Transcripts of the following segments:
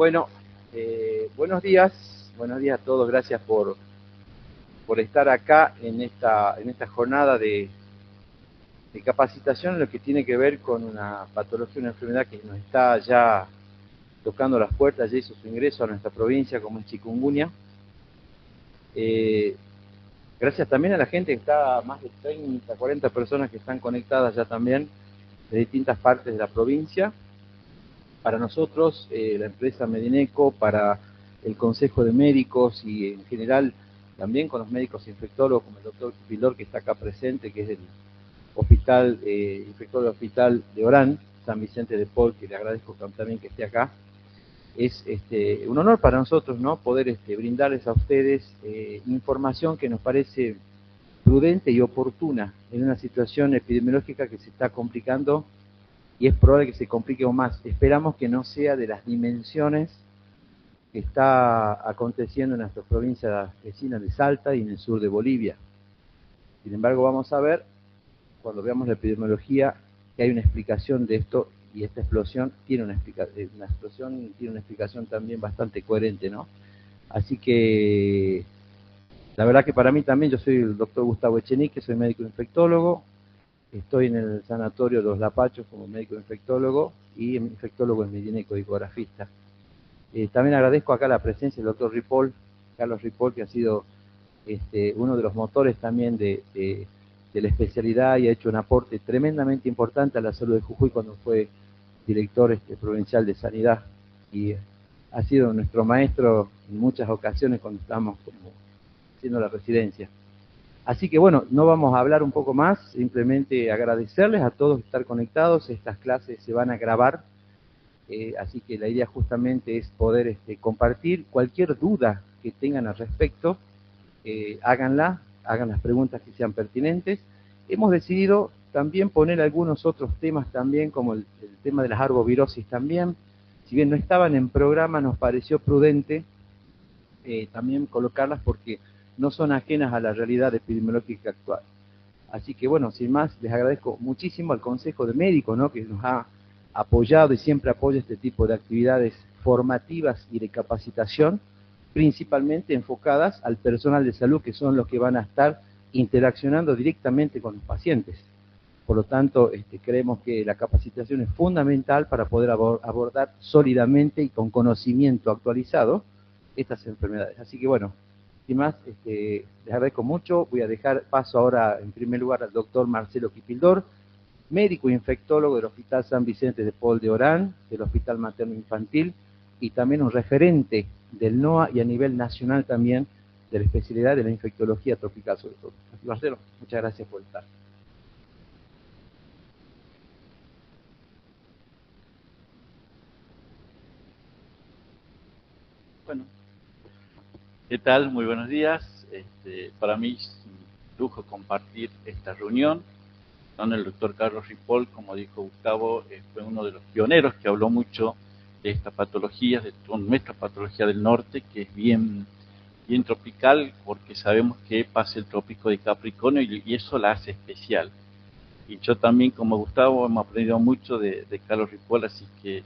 Bueno, buenos días a todos, gracias por estar acá en esta jornada de capacitación en lo que tiene que ver con una patología, una enfermedad que nos está ya tocando las puertas, ya hizo su ingreso a nuestra provincia, como es chikungunya. Gracias también a la gente que está, más de 30, 40 personas que están conectadas ya también de distintas partes de la provincia. Para nosotros, la empresa Medineco, para el Consejo de Médicos y en general también con los médicos infectólogos, como el doctor Pilor que está acá presente, que es el infectólogo del Hospital de Orán, San Vicente de Paul, que le agradezco también que esté acá. Es un honor para nosotros, ¿no?, poder brindarles a ustedes información que nos parece prudente y oportuna en una situación epidemiológica que se está complicando y es probable que se complique aún más. Esperamos que no sea de las dimensiones que está aconteciendo en nuestras provincias vecinas de Salta y en el sur de Bolivia. Sin embargo, vamos a ver, cuando veamos la epidemiología, que hay una explicación de esto, y esta explosión tiene una explicación también bastante coherente, ¿no? Así que, la verdad que para mí también, yo soy el doctor Gustavo Echenique, soy médico infectólogo, estoy en el sanatorio Los Lapachos como médico infectólogo y infectólogo en Medineco, ecografista. También agradezco acá la presencia del doctor Ripoll, Carlos Ripoll, que ha sido uno de los motores también de la especialidad y ha hecho un aporte tremendamente importante a la salud de Jujuy cuando fue director provincial de Sanidad, y ha sido nuestro maestro en muchas ocasiones cuando estábamos haciendo la residencia. Así que bueno, no vamos a hablar un poco más, simplemente agradecerles a todos estar conectados. Estas clases se van a grabar, así que la idea justamente es poder compartir cualquier duda que tengan al respecto, hagan las preguntas que sean pertinentes. Hemos decidido también poner algunos otros temas también, como el tema de las arbovirosis también. Si bien no estaban en programa, nos pareció prudente también colocarlas porque no son ajenas a la realidad epidemiológica actual. Así que bueno, sin más, les agradezco muchísimo al Consejo de Médicos, ¿no?, que nos ha apoyado y siempre apoya este tipo de actividades formativas y de capacitación, principalmente enfocadas al personal de salud, que son los que van a estar interaccionando directamente con los pacientes. Por lo tanto, creemos que la capacitación es fundamental para poder abordar sólidamente y con conocimiento actualizado estas enfermedades. Así que bueno, sin más, les agradezco mucho. Voy a dejar paso ahora, en primer lugar, al doctor Marcelo Quipildor, médico infectólogo del Hospital San Vicente de Paul de Orán, del Hospital Materno Infantil, y también un referente del NOA y a nivel nacional también de la especialidad de la infectología tropical sobre todo. Marcelo, muchas gracias por estar. Bueno, ¿qué tal? Muy buenos días. Para mí es un lujo compartir esta reunión con el doctor Carlos Ripoll. Como dijo Gustavo, fue uno de los pioneros que habló mucho de esta patología, de nuestra patología del norte, que es bien tropical, porque sabemos que pasa el trópico de Capricornio y eso la hace especial. Y yo también, como Gustavo, hemos aprendido mucho de Carlos Ripoll, así que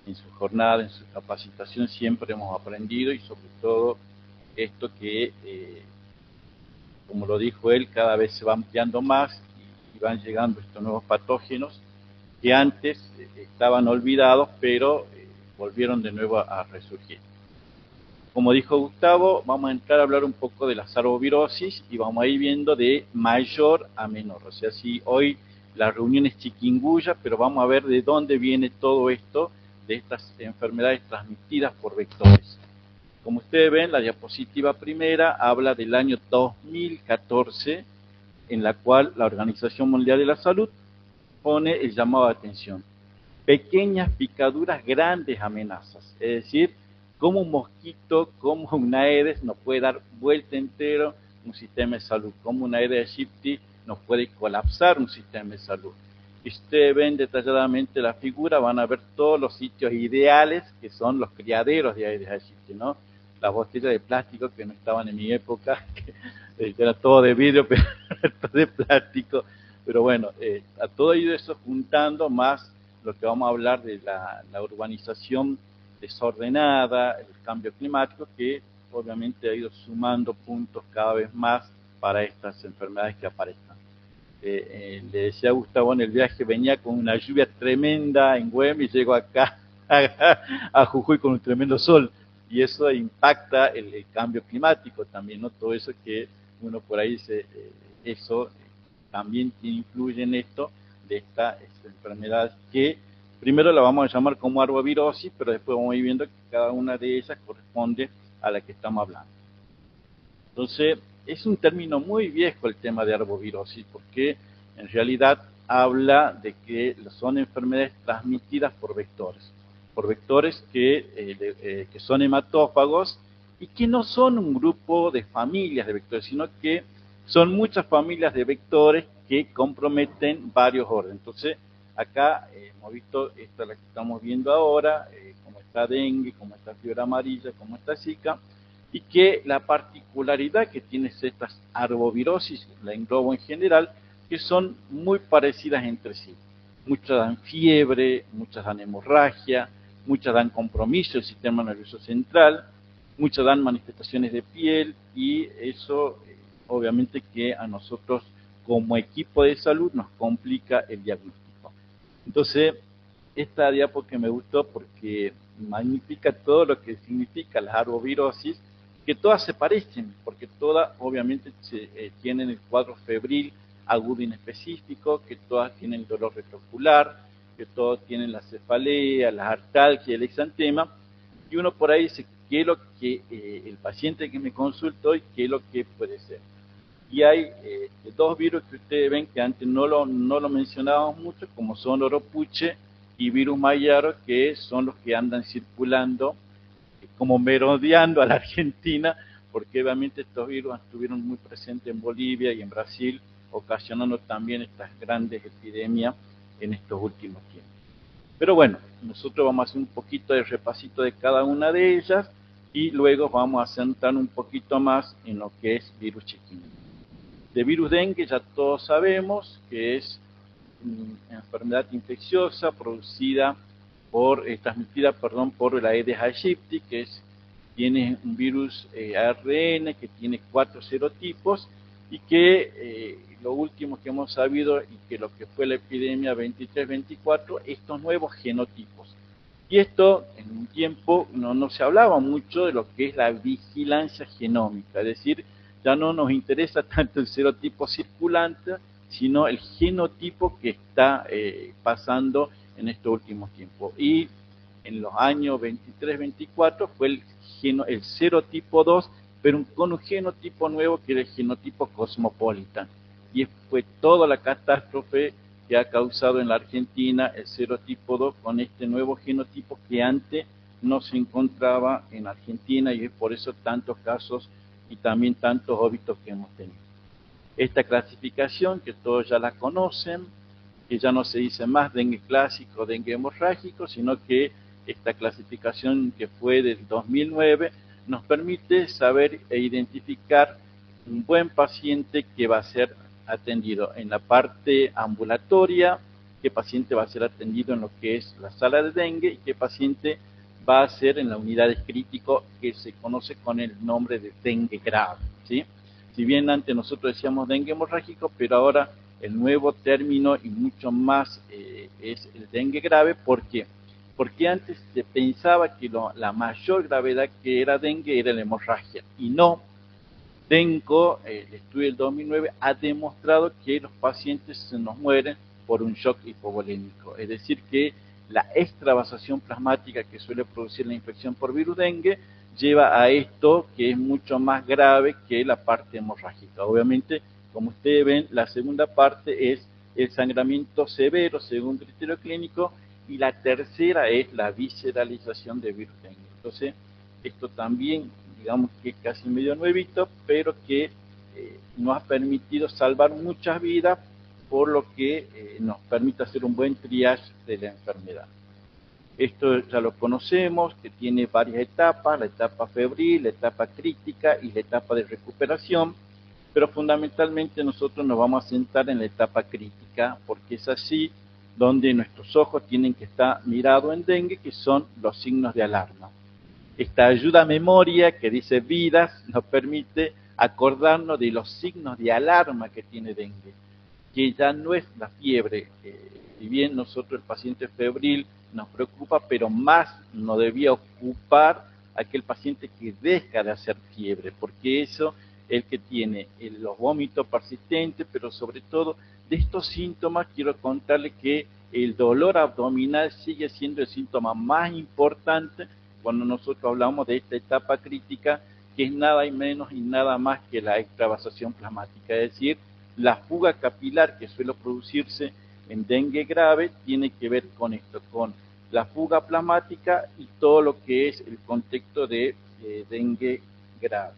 en su jornada, en su capacitación, siempre hemos aprendido, y sobre todo esto que, como lo dijo él, cada vez se va ampliando más y van llegando estos nuevos patógenos que antes estaban olvidados, pero volvieron de nuevo a resurgir. Como dijo Gustavo, vamos a entrar a hablar un poco de las arbovirosis y vamos a ir viendo de mayor a menor. O sea, si hoy la reunión es chikungunya, pero vamos a ver de dónde viene todo esto, de estas enfermedades transmitidas por vectores. Como ustedes ven, la diapositiva primera habla del año 2014, en la cual la Organización Mundial de la Salud pone el llamado de atención. Pequeñas picaduras, grandes amenazas. Es decir, como un mosquito, como un Aedes nos puede dar vuelta entero un sistema de salud, como un Aedes aegypti nos puede colapsar un sistema de salud. Si ustedes ven detalladamente la figura, van a ver todos los sitios ideales que son los criaderos de Aedes aegypti, ¿no? Las botellas de plástico que no estaban en mi época, que era todo de vidrio, pero todo de plástico. Pero bueno, a todo eso juntando más lo que vamos a hablar de la urbanización desordenada, el cambio climático, que obviamente ha ido sumando puntos cada vez más para estas enfermedades que aparezcan. Le decía a Gustavo, en el viaje venía con una lluvia tremenda en Güemes y llego acá a Jujuy con un tremendo sol, y eso impacta el cambio climático también, ¿no? Todo eso que uno por ahí dice, eso también influye en esto de esta enfermedad que primero la vamos a llamar como arbovirosis, pero después vamos a ir viendo que cada una de ellas corresponde a la que estamos hablando. Entonces, es un término muy viejo el tema de arbovirosis, porque en realidad habla de que son enfermedades transmitidas por vectores que son hematófagos y que no son un grupo de familias de vectores, sino que son muchas familias de vectores que comprometen varios órdenes. Entonces, acá hemos visto, esta es la que estamos viendo ahora, como está dengue, como está fiebre amarilla, como está Zika, y que la particularidad que tiene estas arbovirosis, la englobo en general, que son muy parecidas entre sí. Muchas dan fiebre, muchas dan hemorragia, muchas dan compromiso del sistema nervioso central, muchas dan manifestaciones de piel, y eso obviamente que a nosotros como equipo de salud nos complica el diagnóstico. Entonces, esta diapo que me gustó porque magnifica todo lo que significa las arbovirosis, que todas se parecen, porque todas obviamente tienen el cuadro febril agudo inespecífico, que todas tienen dolor retroocular, que todos tienen la cefalea, la artalgia, el exantema, y uno por ahí dice, ¿qué es lo que el paciente que me consulta hoy, qué es lo que puede ser? Y hay dos virus que ustedes ven que antes no lo mencionábamos mucho, como son oropuche y virus mayaro, que son los que andan circulando como merodeando a la Argentina, porque obviamente estos virus estuvieron muy presentes en Bolivia y en Brasil, ocasionando también estas grandes epidemias en estos últimos tiempos. Pero bueno, nosotros vamos a hacer un poquito de repasito de cada una de ellas y luego vamos a centrar un poquito más en lo que es virus chikungunya. De virus dengue ya todos sabemos que es una enfermedad infecciosa transmitida por la Aedes aegypti, que tiene un virus ARN que tiene 4 serotipos, y que lo último que hemos sabido, y que lo que fue la epidemia 23-24, estos nuevos genotipos. Y esto en un tiempo no se hablaba mucho de lo que es la vigilancia genómica, es decir, ya no nos interesa tanto el serotipo circulante, sino el genotipo que está pasando en estos últimos tiempos. Y en los años 23-24 fue el serotipo 2, pero con un genotipo nuevo que era el genotipo Cosmopolitan. Y fue toda la catástrofe que ha causado en la Argentina el serotipo 2 con este nuevo genotipo que antes no se encontraba en Argentina, y es por eso tantos casos y también tantos óbitos que hemos tenido. Esta clasificación, que todos ya la conocen, que ya no se dice más dengue clásico, dengue hemorrágico, sino que esta clasificación que fue del 2009 nos permite saber e identificar un buen paciente que va a ser atendido en la parte ambulatoria, qué paciente va a ser atendido en lo que es la sala de dengue y qué paciente va a ser en la unidad de crítico, que se conoce con el nombre de dengue grave, ¿sí? Si bien antes nosotros decíamos dengue hemorrágico, pero ahora el nuevo término y mucho más es el dengue grave. ¿Por qué? Porque antes se pensaba que la mayor gravedad que era dengue era la hemorragia, y no. Dengue, el estudio del 2009 ha demostrado que los pacientes se nos mueren por un shock hipovolémico, es decir, que la extravasación plasmática que suele producir la infección por virus dengue lleva a esto, que es mucho más grave que la parte hemorrágica. Obviamente, como ustedes ven, la segunda parte es el sangramiento severo según criterio clínico, y la tercera es la visceralización de virus dengue. Entonces, esto también, digamos que es casi medio nuevito, pero que nos ha permitido salvar muchas vidas, por lo que nos permite hacer un buen triage de la enfermedad. Esto ya lo conocemos, que tiene varias etapas: la etapa febril, la etapa crítica y la etapa de recuperación, pero fundamentalmente nosotros nos vamos a centrar en la etapa crítica, porque es así donde nuestros ojos tienen que estar mirados en dengue, que son los signos de alarma. Esta ayuda a memoria que dice vidas nos permite acordarnos de los signos de alarma que tiene dengue, que ya no es la fiebre. Si bien nosotros el paciente febril nos preocupa, pero más nos debía ocupar aquel paciente que deja de hacer fiebre, porque eso es el que tiene los vómitos persistentes, pero sobre todo de estos síntomas quiero contarle que el dolor abdominal sigue siendo el síntoma más importante cuando nosotros hablamos de esta etapa crítica, que es nada y menos y nada más que la extravasación plasmática, es decir, la fuga capilar que suele producirse en dengue grave tiene que ver con esto, con la fuga plasmática y todo lo que es el contexto de dengue grave.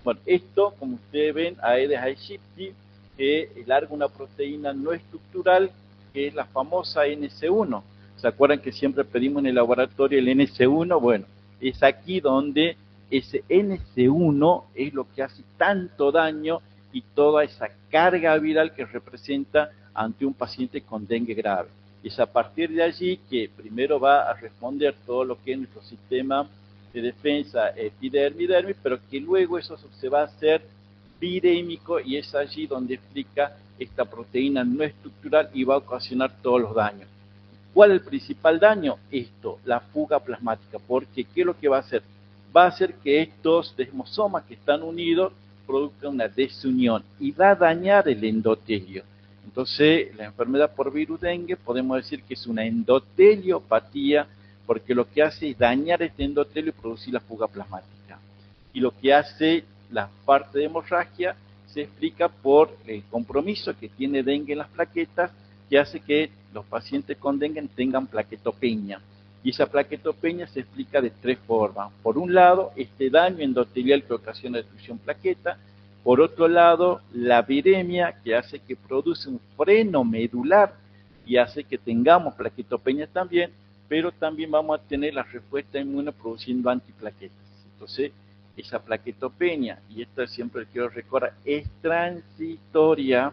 Bueno, esto, como ustedes ven, Aedes aegypti, que larga una proteína no estructural, que es la famosa NC1. ¿Se acuerdan que siempre pedimos en el laboratorio el NC1? Bueno, es aquí donde ese NC1 es lo que hace tanto daño y toda esa carga viral que representa ante un paciente con dengue grave. Es a partir de allí que primero va a responder todo lo que es nuestro sistema de defensa epidermis, pero que luego eso se va a hacer virémico y es allí donde explica esta proteína no estructural y va a ocasionar todos los daños. ¿Cuál es el principal daño? Esto, la fuga plasmática, porque ¿qué es lo que va a hacer? Va a hacer que estos desmosomas que están unidos produzcan una desunión y va a dañar el endotelio. Entonces, la enfermedad por virus dengue podemos decir que es una endoteliopatía, porque lo que hace es dañar este endotelio y producir la fuga plasmática. Y lo que hace la parte de hemorragia se explica por el compromiso que tiene dengue en las plaquetas, que hace que los pacientes con dengue tengan plaquetopenia. Y esa plaquetopenia se explica de tres formas. Por un lado, este daño endotelial que ocasiona destrucción plaqueta. Por otro lado, la viremia, que hace que produce un freno medular y hace que tengamos plaquetopenia también, pero también vamos a tener la respuesta inmune produciendo antiplaquetas. Entonces, esa plaquetopenia, y esto siempre quiero recordar, es transitoria,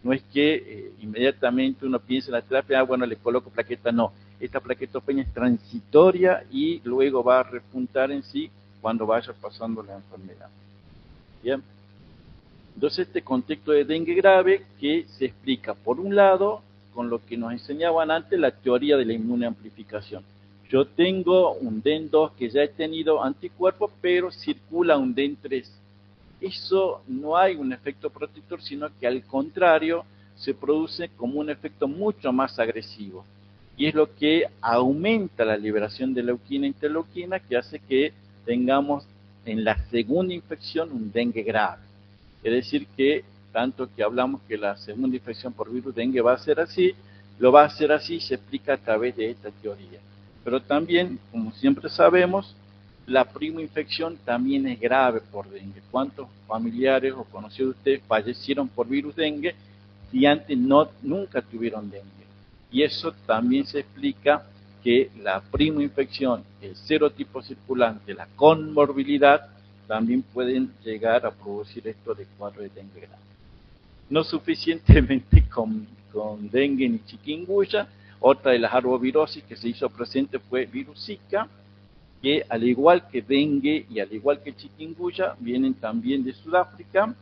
no es que inmediatamente uno piensa en la terapia, bueno, le coloco plaqueta, no. Esta plaquetopenia es transitoria y luego va a repuntar en sí cuando vaya pasando la enfermedad. Bien. Entonces, este contexto de dengue grave que se explica, por un lado, con lo que nos enseñaban antes, la teoría de la inmunoamplificación. Yo tengo un DEN2 que ya he tenido anticuerpos, pero circula un DEN3. Eso no hay un efecto protector, sino que al contrario, se produce como un efecto mucho más agresivo. Y es lo que aumenta la liberación de leuquina e interleuquina, que hace que tengamos en la segunda infección un dengue grave. Es decir que, tanto que hablamos que la segunda infección por virus dengue va a ser así, lo va a hacer así, se explica a través de esta teoría. Pero también, como siempre sabemos, la prima infección también es grave por dengue. ¿Cuántos familiares o conocidos de ustedes fallecieron por virus dengue si antes nunca tuvieron dengue? Y eso también se explica que la prima infección, el serotipo circulante, la comorbilidad, también pueden llegar a producir esto de cuadro de dengue grave. No suficientemente con dengue ni chikungunya, otra de las arbovirosis que se hizo presente fue virus Zika, que al igual que dengue y al igual que chikungunya, vienen también de Sudáfrica,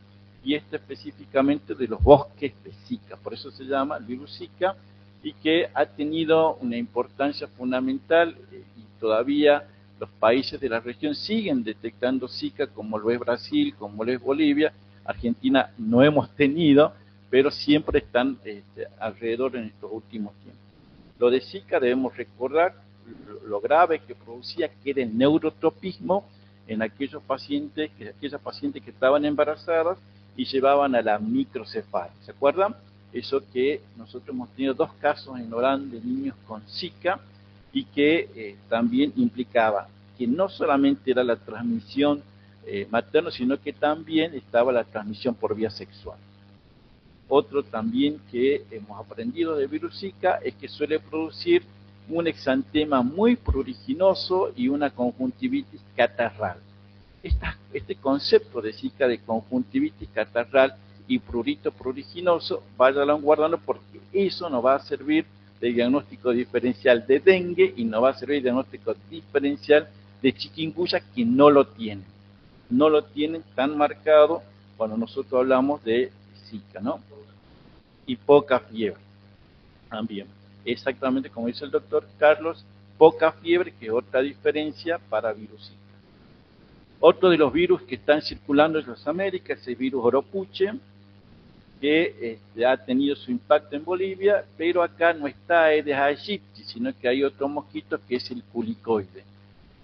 y específicamente de los bosques de Zika, por eso se llama el virus Zika, y que ha tenido una importancia fundamental y todavía los países de la región siguen detectando Zika, como lo es Brasil, como lo es Bolivia. Argentina no hemos tenido, pero siempre están alrededor en estos últimos tiempos. Lo de Zika debemos recordar lo grave que producía, que era el neurotropismo en aquellas pacientes que estaban embarazadas y llevaban a la microcefalia. ¿Se acuerdan? Eso que nosotros hemos tenido 2 casos en Orán de niños con Zika, y que también implicaba que no solamente era la transmisión materna, sino que también estaba la transmisión por vía sexual. Otro también que hemos aprendido de virus Zika es que suele producir un exantema muy pruriginoso y una conjuntivitis catarral. Este concepto de Zika de conjuntivitis catarral y prurito pruriginoso, váyalo guardando porque eso nos va a servir de diagnóstico diferencial de dengue y nos va a servir de diagnóstico diferencial de chikungunya que no lo tienen. No lo tienen tan marcado cuando nosotros hablamos de Zika, ¿no? Y poca fiebre también. Exactamente como dice el doctor Carlos, poca fiebre, que es otra diferencia para virus Zika. Otro de los virus que están circulando en las Américas es el virus Oropuche, que ha tenido su impacto en Bolivia, pero acá no está Aedes aegypti, sino que hay otro mosquito que es el culicoide.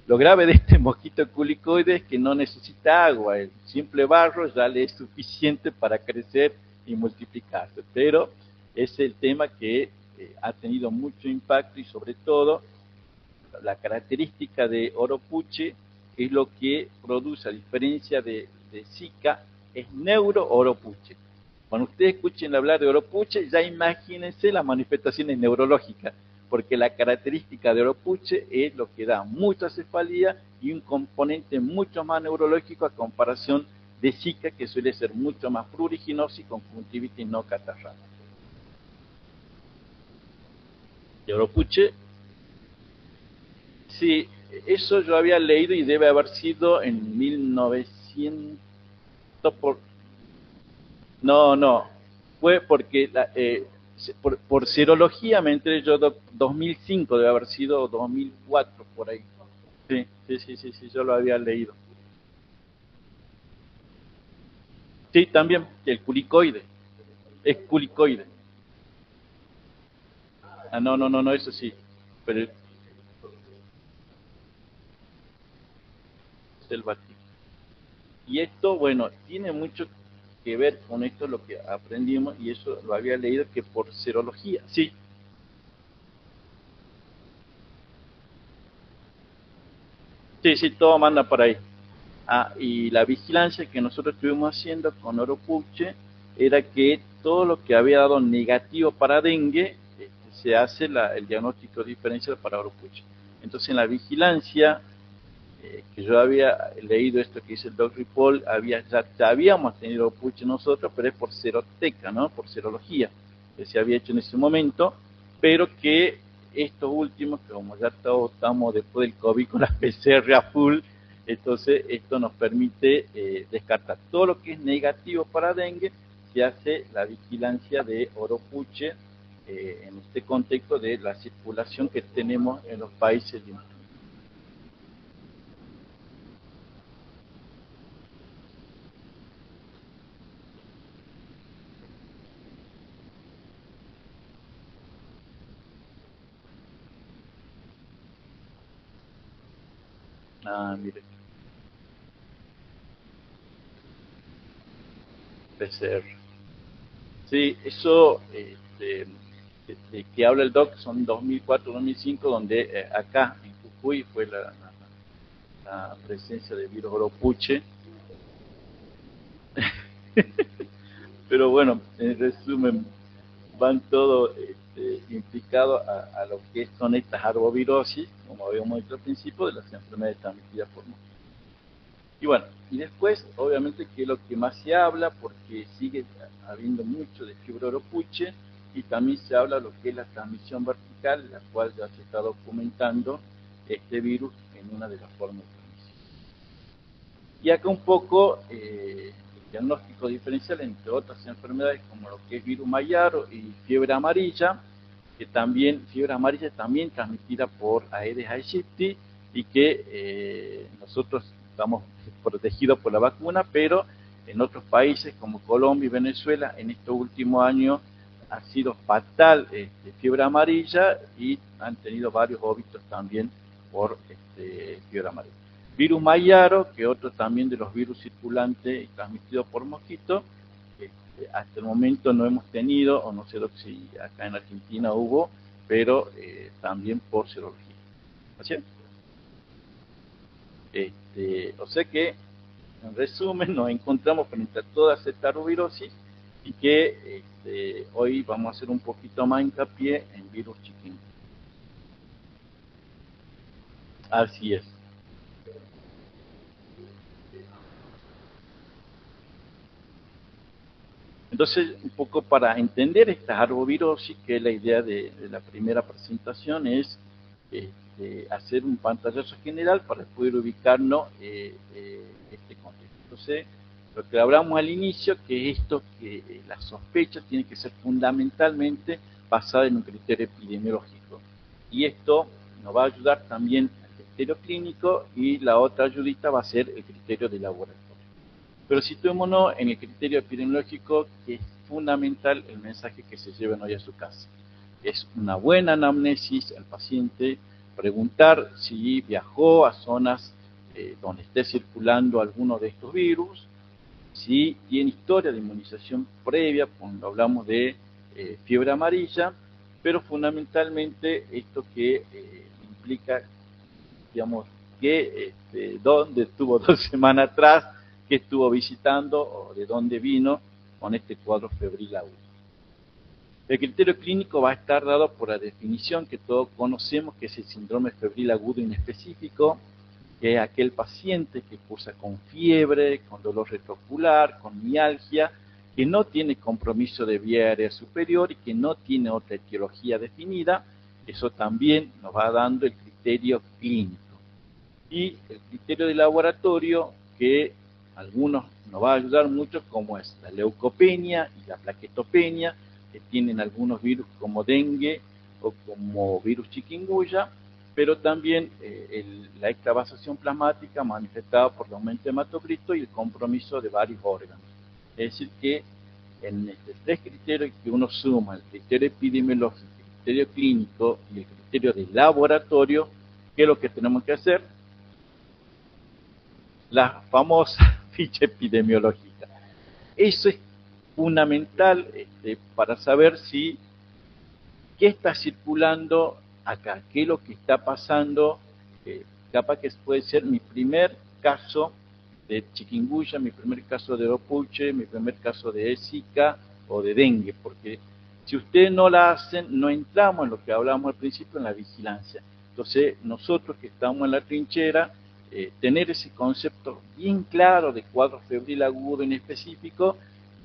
Lo grave de este mosquito culicoide es que no necesita agua, el simple barro ya le es suficiente para crecer y multiplicarse, pero es el tema que ha tenido mucho impacto y sobre todo la característica de Oropuche es lo que produce, a diferencia de Zika, es neuro-Oropuche. Cuando ustedes escuchen hablar de Oropuche, ya imagínense las manifestaciones neurológicas, porque la característica de Oropuche es lo que da mucha cefalía y un componente mucho más neurológico a comparación de Zika, que suele ser mucho más pruriginoso y conjuntivitis no catarral. De Oropuche, sí, eso yo había leído y debe haber sido en 1900 No, fue porque por serología me enteré yo 2005, debe haber sido 2004 por ahí. Sí, yo lo había leído. Sí, también el culicoide, es culicoide. Ah, no, eso sí, pero es el batillo. Y esto, bueno, tiene mucho que ver con esto lo que aprendimos, y eso lo había leído que por serología, sí. Sí, todo manda por ahí. Y la vigilancia que nosotros estuvimos haciendo con Oropuche era que todo lo que había dado negativo para dengue, se hace el diagnóstico diferencial para Oropuche. Entonces en la vigilancia, que yo había leído esto que dice el Dr. Ripoll, ya habíamos tenido Oropuche nosotros, pero es por seroteca, ¿no? Por serología, que se había hecho en ese momento, pero que estos últimos, que como ya todos estamos después del COVID con las PCR a full, entonces esto nos permite descartar todo lo que es negativo para dengue. Se hace la vigilancia de Oropuche en este contexto de la circulación que tenemos en los países limítrofes. Mire, PCR. Sí, eso de que habla el doc son 2004-2005, donde acá en Jujuy fue la presencia de virus Oropuche. Pero bueno, en resumen, van todos implicados a lo que son estas arbovirosis, como habíamos dicho al principio, de las enfermedades transmitidas por mosquitos. Y bueno, y después, obviamente, que es lo que más se habla, porque sigue habiendo mucho de fiebre Oropuche, y también se habla de lo que es la transmisión vertical, la cual ya se está documentando este virus en una de las formas de transmisión. Y acá un poco el diagnóstico diferencial entre otras enfermedades como lo que es virus Mayaro y fiebre amarilla, que también, fiebre amarilla también transmitida por Aedes aegypti, y que nosotros estamos protegidos por la vacuna, pero en otros países como Colombia y Venezuela en estos últimos años ha sido fatal fiebre amarilla, y han tenido varios óbitos también por fiebre amarilla. Virus Mayaro, que otro también de los virus circulantes y transmitidos por mosquitos, hasta el momento no hemos tenido, o no sé si acá en Argentina hubo, pero también por serología. ¿Así? O sea que, en resumen, nos encontramos frente a toda esta arbovirosis, y que hoy vamos a hacer un poquito más hincapié en virus chikungunya. Así es. Entonces, un poco para entender esta arbovirosis, que es la idea de la primera presentación, es hacer un pantallazo general para poder ubicarnos este contexto. Entonces, lo que hablamos al inicio, que esto, que la sospecha tiene que ser fundamentalmente basada en un criterio epidemiológico. Y esto nos va a ayudar también al criterio clínico, y la otra ayudita va a ser el criterio de laboratorio. Pero situémonos en el criterio epidemiológico, que es fundamental el mensaje que se lleven hoy a su casa. Es una buena anamnesis al paciente, preguntar si viajó a zonas donde esté circulando alguno de estos virus, si tiene historia de inmunización previa, cuando hablamos de fiebre amarilla, pero fundamentalmente esto que implica, digamos, que dónde estuvo 2 semanas atrás, qué estuvo visitando o de dónde vino con este cuadro febril agudo. El criterio clínico va a estar dado por la definición que todos conocemos, que es el síndrome febril agudo inespecífico, que es aquel paciente que cursa con fiebre, con dolor retroocular, con mialgia, que no tiene compromiso de vía aérea superior y que no tiene otra etiología definida. Eso también nos va dando el criterio clínico. Y el criterio de laboratorio, que algunos nos va a ayudar mucho, como es la leucopenia y la plaquetopenia, que tienen algunos virus como dengue o como virus chikungunya, pero también la extravasación plasmática manifestada por el aumento de hematocrito y el compromiso de varios órganos. Es decir que en estos 3 criterios que uno suma, el criterio epidemiológico, el criterio clínico y el criterio de laboratorio, ¿qué es lo que tenemos que hacer? La famosa ficha epidemiológica. Eso es fundamental para saber si qué está circulando acá, qué es lo que está pasando. Capaz que puede ser mi primer caso de chikungunya, mi primer caso de opuche, mi primer caso de Zika o de dengue, porque si ustedes no la hacen, no entramos en lo que hablamos al principio, en la vigilancia. Entonces, nosotros que estamos en la trinchera, tener ese concepto bien claro de cuadro febril agudo en específico,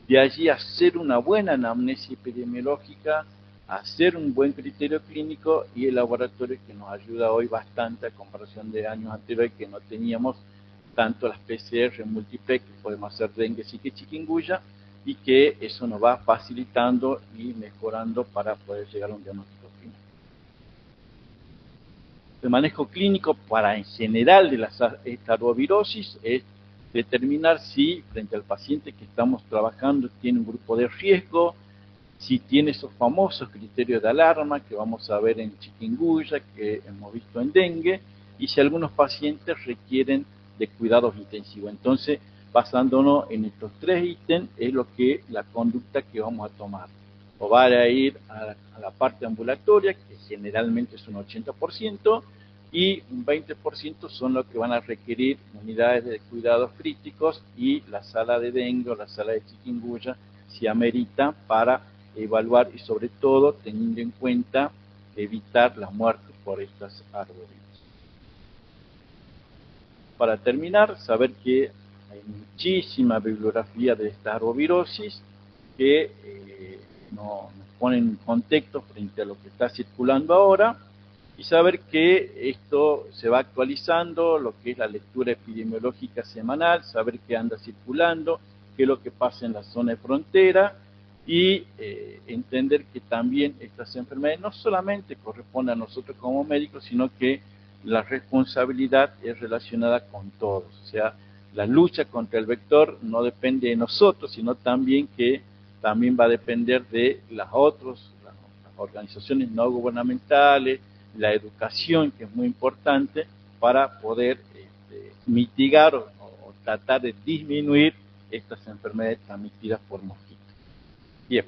de allí hacer una buena anamnesis epidemiológica, hacer un buen criterio clínico y el laboratorio, que nos ayuda hoy bastante a comparación de años anteriores, que no teníamos tanto las PCR multiplex, que podemos hacer dengue, zika y chikungunya, y que eso nos va facilitando y mejorando para poder llegar a un diagnóstico final. El manejo clínico para en general de esta arbovirosis es determinar si frente al paciente que estamos trabajando tiene un grupo de riesgo, si tiene esos famosos criterios de alarma que vamos a ver en chikungunya, que hemos visto en dengue, y si algunos pacientes requieren de cuidados intensivos. Entonces, basándonos en estos 3 ítems, es lo que la conducta que vamos a tomar. O va a ir a la parte ambulatoria, que generalmente es un 80%, y un 20% son los que van a requerir unidades de cuidados críticos y la sala de dengue o la sala de chikungunya si amerita, para evaluar y sobre todo teniendo en cuenta evitar la muerte por estas arbovirus. Para terminar, saber que hay muchísima bibliografía de esta arbovirosis que nos ponen en contexto frente a lo que está circulando ahora, y saber que esto se va actualizando, lo que es la lectura epidemiológica semanal, saber qué anda circulando, qué es lo que pasa en la zona de frontera, y entender que también estas enfermedades no solamente corresponden a nosotros como médicos, sino que la responsabilidad es relacionada con todos. O sea, la lucha contra el vector no depende de nosotros, sino también que también va a depender de las organizaciones no gubernamentales, la educación, que es muy importante para poder mitigar o tratar de disminuir estas enfermedades transmitidas por mosquitos. Bien,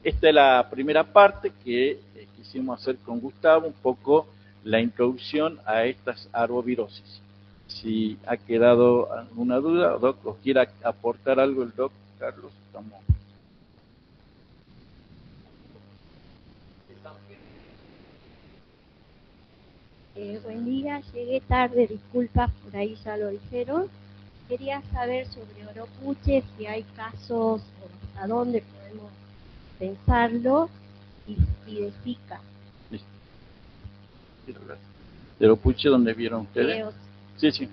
esta es la primera parte que quisimos hacer con Gustavo, un poco la introducción a estas arbovirosis. Si ha quedado alguna duda, Doc, o quiera aportar algo el Doc Carlos, estamos. Buen día, llegué tarde, disculpas, por ahí ya lo dijeron. Quería saber sobre Oropuche, si hay casos o hasta dónde podemos pensarlo, y de Zika. Listo. De Oropuche, ¿dónde vieron ustedes? Sí, sí.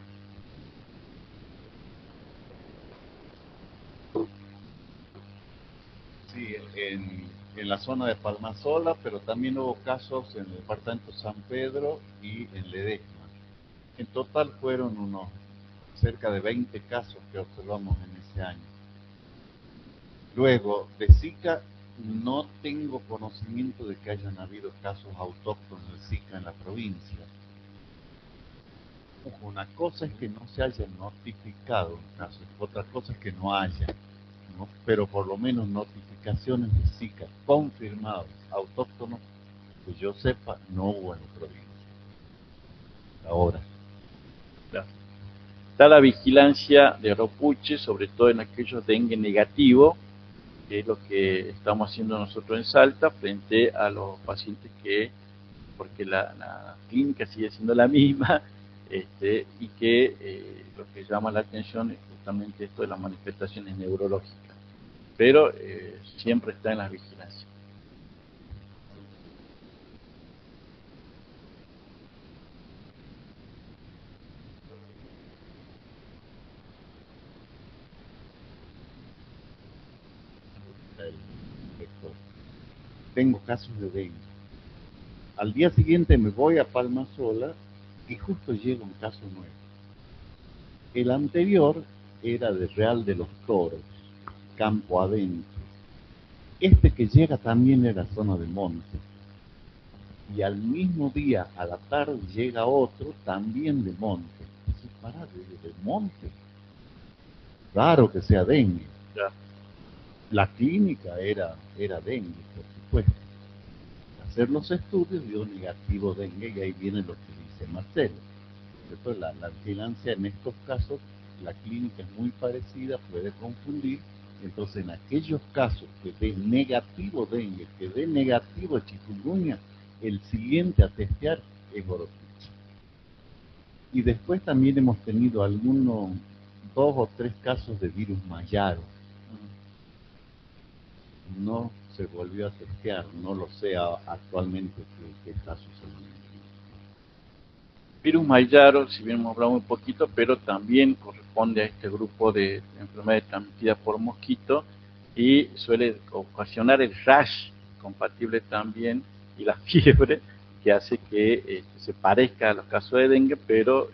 Sí, en la zona de Palmasola, pero también hubo casos en el departamento de San Pedro y en Ledesma. En total fueron unos cerca de 20 casos que observamos en ese año. Luego, de Zika, no tengo conocimiento de que hayan habido casos autóctonos de Zika en la provincia. Una cosa es que no se haya notificado un caso, otra cosa es que no haya, ¿no? Pero por lo menos notificaciones de Zika confirmadas, autóctonos, que yo sepa, no hubo en la provincia. Ahora. Claro. Está la vigilancia de Oropuche, sobre todo en aquellos dengue negativo, que es lo que estamos haciendo nosotros en Salta, frente a los pacientes que, porque la clínica sigue siendo la misma, y que lo que llama la atención es justamente esto de las manifestaciones neurológicas, pero siempre está en las vigilancias. Tengo casos de dengue. Al día siguiente me voy a Palmasola y justo llega un caso nuevo. El anterior era de Real de los Toros, campo adentro. Este que llega también era zona de monte. Y al mismo día, a la tarde, llega otro también de monte. Entonces, para de monte. Raro que sea dengue. Ya. La clínica era dengue, por supuesto. Hacer los estudios dio negativo dengue y ahí viene lo que dice Marcelo. Entonces, la vigilancia en estos casos, la clínica es muy parecida, puede confundir. Entonces, en aquellos casos que dé negativo dengue, que dé negativo chikungunya, el siguiente a testear es Oropuche. Y después también hemos tenido algunos 2 o 3 casos de virus mayaro. No se volvió a testear, no lo sé actualmente qué está sucediendo. Virus Mayaro, si bien hemos hablado un poquito, pero también corresponde a este grupo de enfermedades transmitidas por mosquito y suele ocasionar el rash compatible también y la fiebre que hace que se parezca a los casos de dengue, pero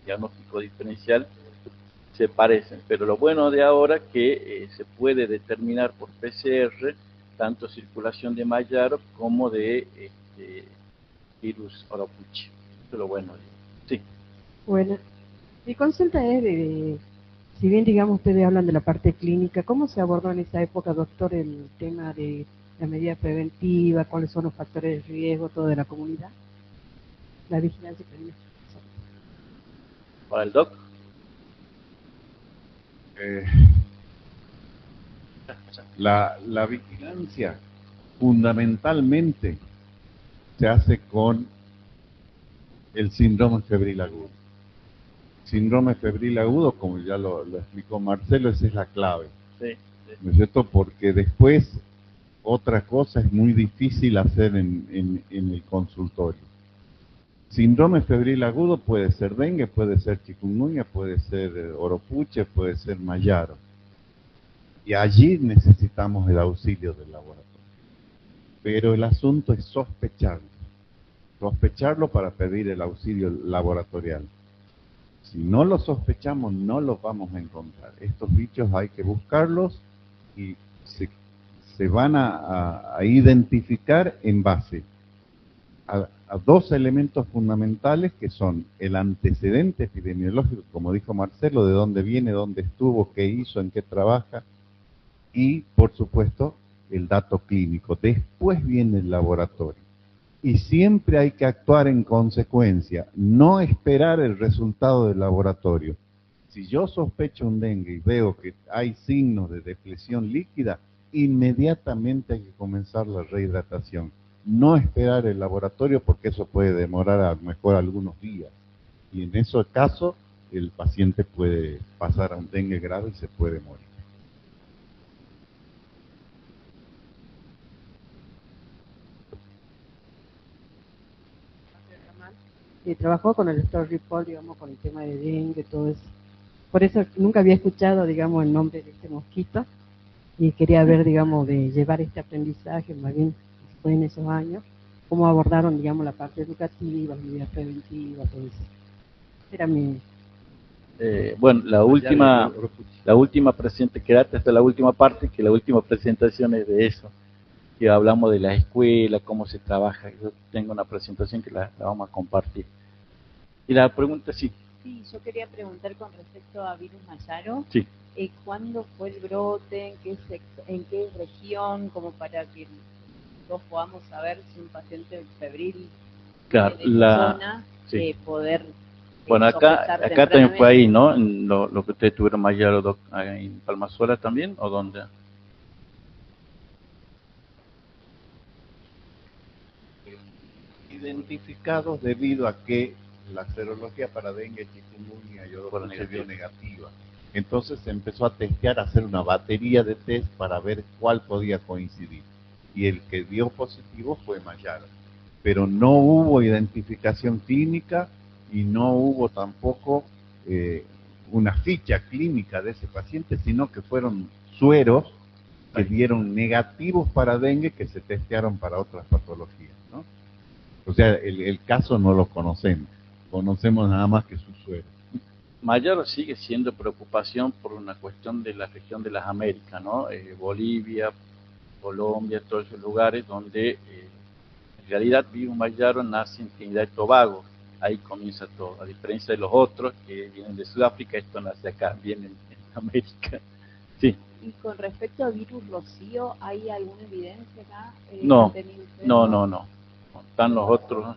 diagnóstico diferencial se parecen. Pero lo bueno de ahora que se puede determinar por PCR tanto circulación de Mayaro como de virus Oropuche. Eso es lo bueno. Sí. Bueno, mi consulta es si bien digamos ustedes hablan de la parte clínica, ¿cómo se abordó en esa época, doctor, el tema de la medida preventiva, cuáles son los factores de riesgo, todo de la comunidad? La vigilancia clínica. ¿Para el doc? La vigilancia fundamentalmente se hace con el síndrome febril agudo. Síndrome febril agudo, como ya lo explicó Marcelo, esa es la clave. Sí, sí. ¿No es cierto? Porque después otra cosa es muy difícil hacer en el consultorio. Síndrome febril agudo puede ser dengue, puede ser chikungunya, puede ser Oropuche, puede ser Mayaro. Y allí necesitamos el auxilio del laboratorio. Pero el asunto es sospecharlo. Sospecharlo para pedir el auxilio laboratorial. Si no lo sospechamos, no los vamos a encontrar. Estos bichos hay que buscarlos y se van a identificar en base a 2 elementos fundamentales que son el antecedente epidemiológico, como dijo Marcelo, de dónde viene, dónde estuvo, qué hizo, en qué trabaja, y por supuesto el dato clínico. Después viene el laboratorio. Y siempre hay que actuar en consecuencia, no esperar el resultado del laboratorio. Si yo sospecho un dengue y veo que hay signos de depresión líquida, inmediatamente hay que comenzar la rehidratación. no esperar el laboratorio porque eso puede demorar a lo mejor algunos días. Y en esos casos el paciente puede pasar a un dengue grave y se puede morir. Trabajó con el doctor Ripoll, digamos, con el tema de dengue, todo eso. Por eso nunca había escuchado, digamos, el nombre de este mosquito y quería ver, digamos, de llevar este aprendizaje, más bien fue en esos años, cómo abordaron, digamos, la parte educativa, las medidas preventivas, todo eso. Era mi... Bueno, la última presente, quédate hasta la última parte, que la última presentación es de eso, que hablamos de la escuela, cómo se trabaja. Yo tengo una presentación que la vamos a compartir. Y la pregunta sí. Sí, yo quería preguntar con respecto a virus Mayaro. Sí. ¿Cuándo fue el brote? ¿En qué región? Como para que todos podamos saber si un paciente febril claro, de la zona, sí. Poder... Bueno, acá también fue ahí, ¿no? En lo que ustedes tuvieron Mayaro, en Palmazuela también, ¿o dónde? Identificados debido a que la serología para dengue, chikungunya y oropuche dio negativa. Entonces se empezó a testear, a hacer una batería de test para ver cuál podía coincidir. Y el que dio positivo fue Mayaro. Pero no hubo identificación clínica y no hubo tampoco una ficha clínica de ese paciente, sino que fueron sueros que dieron negativos para dengue que se testearon para otras patologías, ¿no? O sea, el caso no lo conocemos nada más que su suero. Mayaro sigue siendo preocupación por una cuestión de la región de las Américas, ¿no? Bolivia, Colombia, todos esos lugares donde en realidad virus Mayaro nace en Trinidad y Tobago. Ahí comienza todo, a diferencia de los otros que vienen de Sudáfrica, esto nace acá, viene en América. Sí. Y con respecto a virus Rocío, ¿hay alguna evidencia acá? No. Están los otros,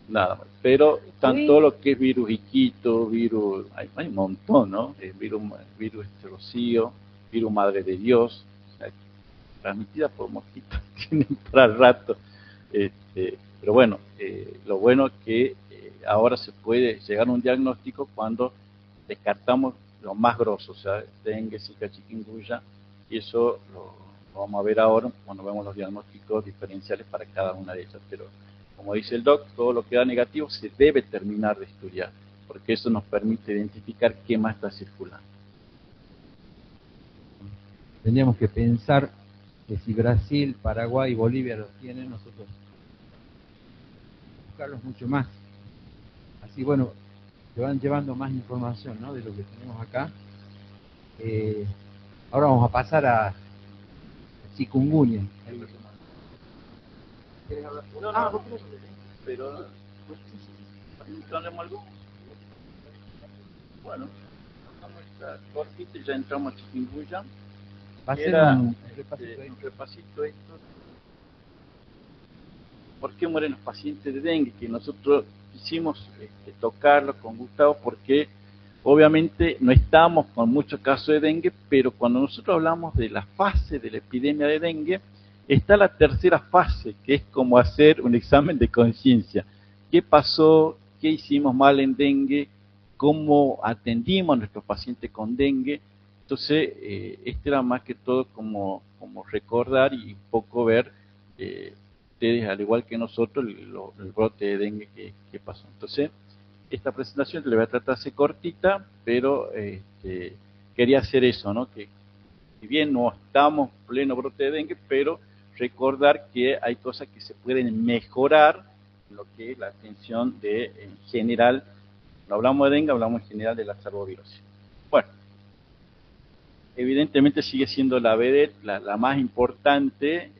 nada más. Pero están todo lo que es virus Iquito, virus, hay un montón, ¿no? Virus Rocío, virus Madre de Dios, o sea, transmitida por mosquitos, tienen para rato. Pero bueno, lo bueno es que ahora se puede llegar a un diagnóstico cuando descartamos lo más grosso, o sea, dengue, zika, chikungunya, y eso lo vamos a ver ahora cuando vemos los diagnósticos diferenciales para cada una de ellas. Pero como dice el doc, todo lo que da negativo se debe terminar de estudiar, porque eso nos permite identificar qué más está circulando. Tendríamos que pensar que si Brasil, Paraguay y Bolivia los tienen, nosotros buscarlos mucho más. Así, bueno, te van llevando más información, ¿no?, de lo que tenemos acá. Ahora vamos a pasar a chikungunya. Pero algo. Bueno, vamos a estar cortito y ya entramos a chikungunya. Va a ser un repasito esto. ¿Por qué mueren los pacientes de dengue? Que nosotros quisimos tocarlo con Gustavo porque obviamente no estamos con muchos casos de dengue, pero cuando nosotros hablamos de la fase de la epidemia de dengue, está la tercera fase, que es como hacer un examen de conciencia. ¿Qué pasó? ¿Qué hicimos mal en dengue? ¿Cómo atendimos a nuestros pacientes con dengue? Entonces, este era más que todo como recordar y un poco ver, ustedes, al igual que nosotros, el brote de dengue que pasó. Entonces, esta presentación le voy a tratar de ser cortita, pero quería hacer eso, ¿no? Que si bien no estamos en pleno brote de dengue, pero recordar que hay cosas que se pueden mejorar en lo que es la atención en general. No hablamos de dengue, hablamos en general de la sarbovirosis. Bueno, evidentemente sigue siendo la vedette, la más importante en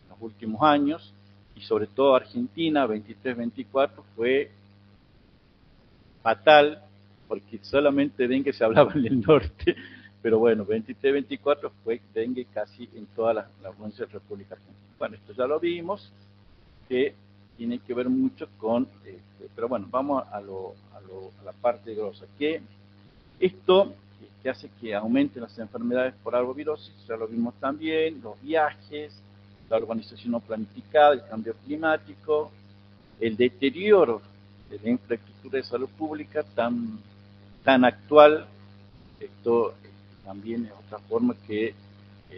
los últimos años, y sobre todo Argentina, 23-24, fue fatal, porque solamente dengue se hablaba en el norte, pero bueno, 23-24 fue dengue casi en toda la provincia de la República Argentina. Bueno, esto ya lo vimos, que tiene que ver mucho con, pero bueno, vamos a la parte grosa, que esto que hace que aumenten las enfermedades por arbovirosis, ya lo vimos también, los viajes, la urbanización no planificada, el cambio climático, el deterioro de la infraestructura de salud pública tan actual. Esto también es otra forma que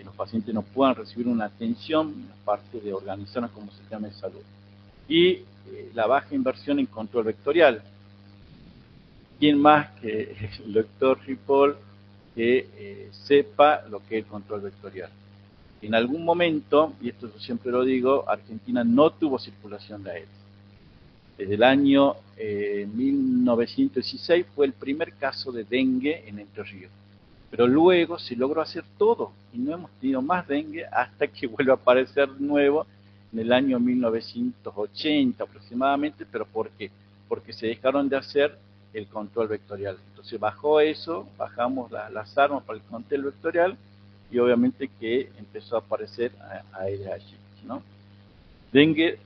los pacientes no puedan recibir una atención, aparte de organizarnos como sistema de salud. Y la baja inversión en control vectorial. ¿Quién más que el doctor Ripoll que sepa lo que es el control vectorial? En algún momento, y esto yo siempre lo digo, Argentina no tuvo circulación de aéreos. Desde el año 1916 fue el primer caso de dengue en Entre Ríos. Pero luego se logró hacer todo y no hemos tenido más dengue hasta que vuelve a aparecer nuevo en el año 1980 aproximadamente. ¿Pero por qué? Porque se dejaron de hacer el control vectorial. Entonces bajó eso, bajamos las armas para el control vectorial y obviamente que empezó a aparecer ARH, ¿no? Dengue.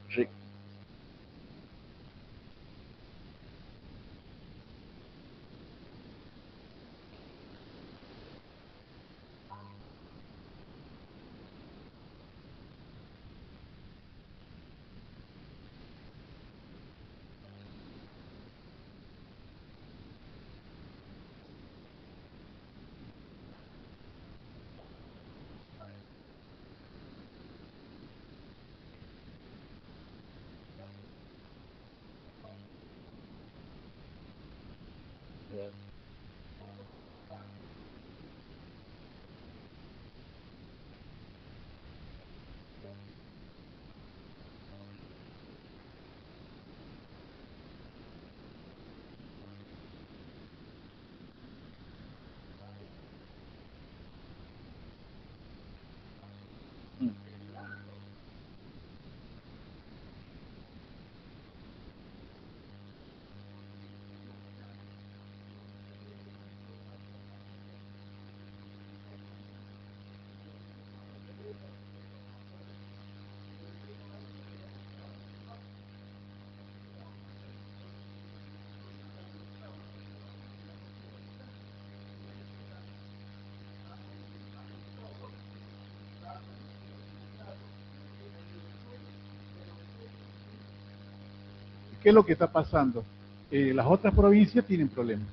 ¿Qué es lo que está pasando? Las otras provincias tienen problemas.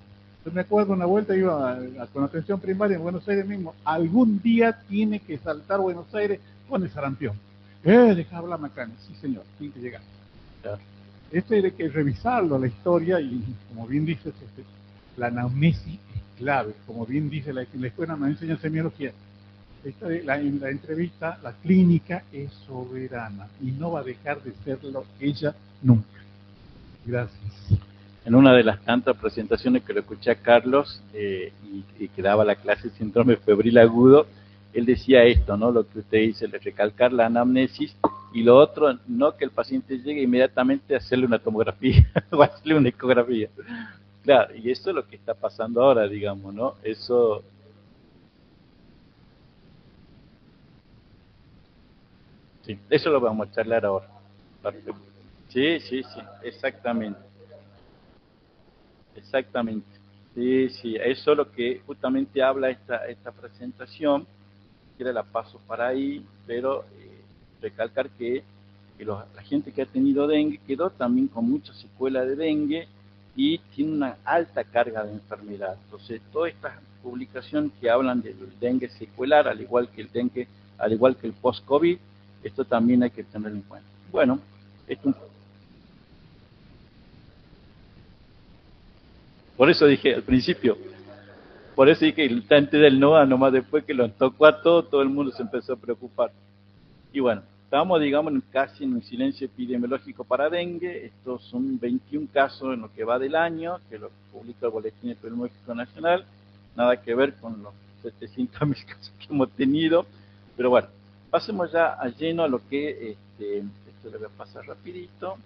Yo me acuerdo una vuelta, iba con atención primaria en Buenos Aires mismo, algún día tiene que saltar Buenos Aires con el sarampión. Deja hablar Macana, sí señor, tiene que llegar. Claro. Esto hay que revisarlo, la historia, y como bien dices, la anamnesis es clave, como bien dice la escuela nos enseña semiología. La entrevista, la clínica es soberana y no va a dejar de serlo ella nunca. Gracias. En una de las tantas presentaciones que lo escuché a Carlos y que daba la clase de síndrome febril agudo, él decía esto, ¿no? Lo que usted dice, le recalcar la anamnesis, y lo otro, no que el paciente llegue inmediatamente a hacerle una tomografía o a hacerle una ecografía. Claro, y eso es lo que está pasando ahora, digamos, ¿no? Eso. Sí, eso lo vamos a charlar ahora. Sí, exactamente. Exactamente. Sí, eso es lo que justamente habla esta presentación. Quiero la paso para ahí, pero recalcar que la gente que ha tenido dengue quedó también con mucha secuela de dengue y tiene una alta carga de enfermedad. Entonces, todas estas publicaciones que hablan del dengue secuelar, al igual que el post-COVID, esto también hay que tenerlo en cuenta. Bueno, esto. Por eso dije al principio, por eso dije el tante del NOA, nomás después que lo tocó a todo el mundo se empezó a preocupar. Y bueno, estamos, digamos, casi en un silencio epidemiológico para dengue. Estos son 21 casos en lo que va del año, que lo publica el Boletín Epidemiológico Nacional. Nada que ver con los 700.000 casos que hemos tenido. Pero bueno, pasemos ya a lleno a lo que, esto le voy a pasar rapidito,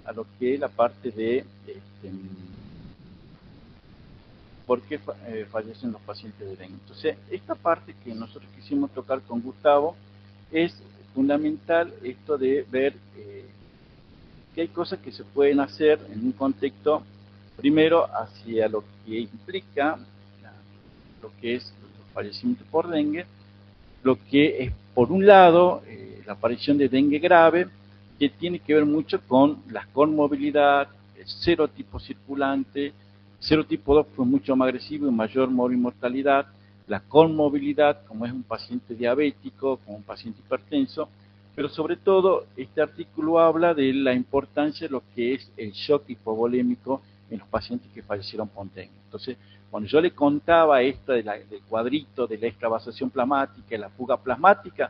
a lo que es la parte de por qué fallecen los pacientes de dengue. Entonces, esta parte que nosotros quisimos tocar con Gustavo es fundamental, esto de ver que hay cosas que se pueden hacer en un contexto, primero, hacia lo que implica lo que es los fallecimientos por dengue, lo que es por un lado, la aparición de dengue grave, que tiene que ver mucho con la conmorbilidad, el serotipo circulante. Serotipo 2 fue mucho más agresivo y mayor mortalidad. La conmovilidad, como es un paciente diabético, como un paciente hipertenso, pero sobre todo este artículo habla de la importancia de lo que es el shock hipovolémico en los pacientes que fallecieron por dengue. Entonces, cuando yo le contaba esto del cuadrito de la extravasación plasmática y la fuga plasmática,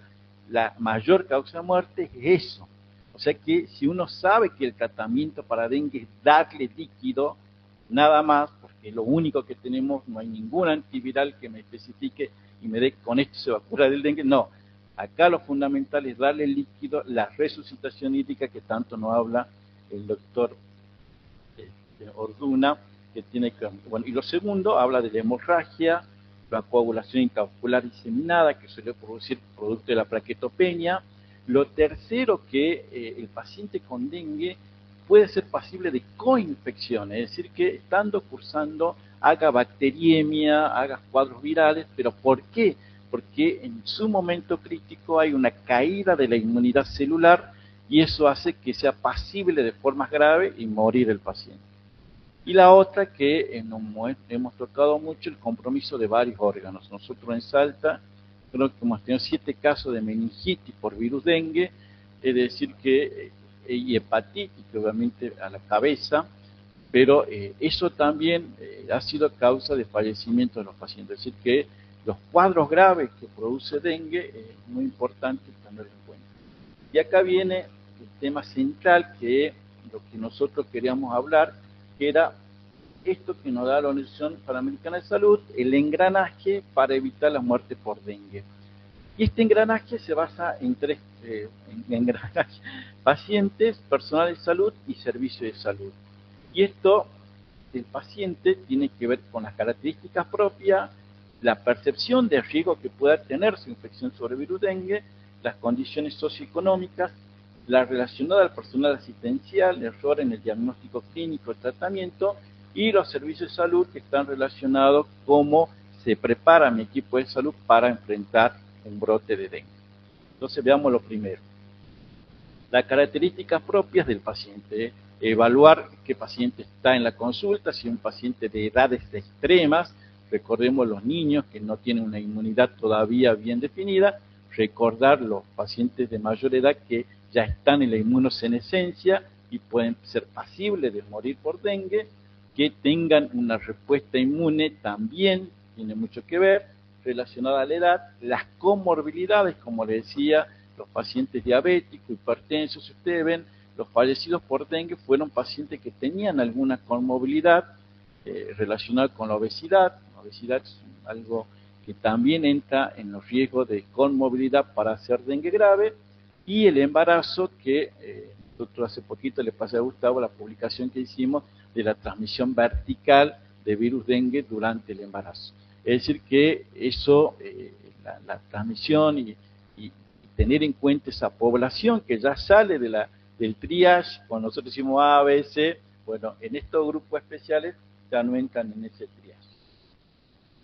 la mayor causa de muerte es eso. O sea que si uno sabe que el tratamiento para dengue es darle líquido, nada más, porque lo único que tenemos, no hay ningún antiviral que me especifique y me dé con esto se va a curar del dengue, no. Acá lo fundamental es darle líquido, la resucitación hídrica que tanto nos habla el doctor Orduna, que tiene que, bueno, y lo segundo habla de la hemorragia, la coagulación intraocular diseminada que suele producir producto de la plaquetopenia. Lo tercero, que el paciente con dengue puede ser pasible de coinfección, es decir, que estando cursando haga bacteriemia, haga cuadros virales, pero ¿por qué? Porque en su momento crítico hay una caída de la inmunidad celular y eso hace que sea pasible de formas graves y morir el paciente. Y la otra que hemos tocado mucho, el compromiso de varios órganos. Nosotros en Salta creo que hemos tenido 7 casos de meningitis por virus dengue, es decir que, y hepatitis, que obviamente a la cabeza, pero eso también ha sido causa de fallecimiento de los pacientes. Es decir que los cuadros graves que produce dengue es muy importante tenerlo en cuenta. Y acá viene el tema central, que es lo que nosotros queríamos hablar, que era esto que nos da la Organización Panamericana de Salud, el engranaje para evitar la muerte por dengue. Y este engranaje se basa en 3 engranajes: pacientes, personal de salud y servicio de salud. Y esto del paciente tiene que ver con las características propias, la percepción de riesgo que pueda tener su infección sobre virus dengue, las condiciones socioeconómicas, la relacionada al personal asistencial, error en el diagnóstico clínico, el tratamiento, y los servicios de salud que están relacionados cómo se prepara mi equipo de salud para enfrentar un brote de dengue. Entonces veamos lo primero. Las características propias del paciente. Evaluar qué paciente está en la consulta, si es un paciente de edades extremas, recordemos los niños que no tienen una inmunidad todavía bien definida, recordar los pacientes de mayor edad que ya están en la inmunosenescencia y pueden ser pasibles de morir por dengue, que tengan una respuesta inmune también tiene mucho que ver, relacionada a la edad, las comorbilidades, como les decía, los pacientes diabéticos, hipertensos, si ustedes ven, los fallecidos por dengue fueron pacientes que tenían alguna comorbilidad relacionada con la obesidad. La obesidad es algo que también entra en los riesgos de conmovilidad para hacer dengue grave, y el embarazo, que nosotros hace poquito le pasé a Gustavo la publicación que hicimos de la transmisión vertical de virus dengue durante el embarazo. Es decir que eso, la transmisión y tener en cuenta esa población que ya sale del triage, cuando nosotros decimos A, B, C, bueno, en estos grupos especiales ya no entran en ese triage.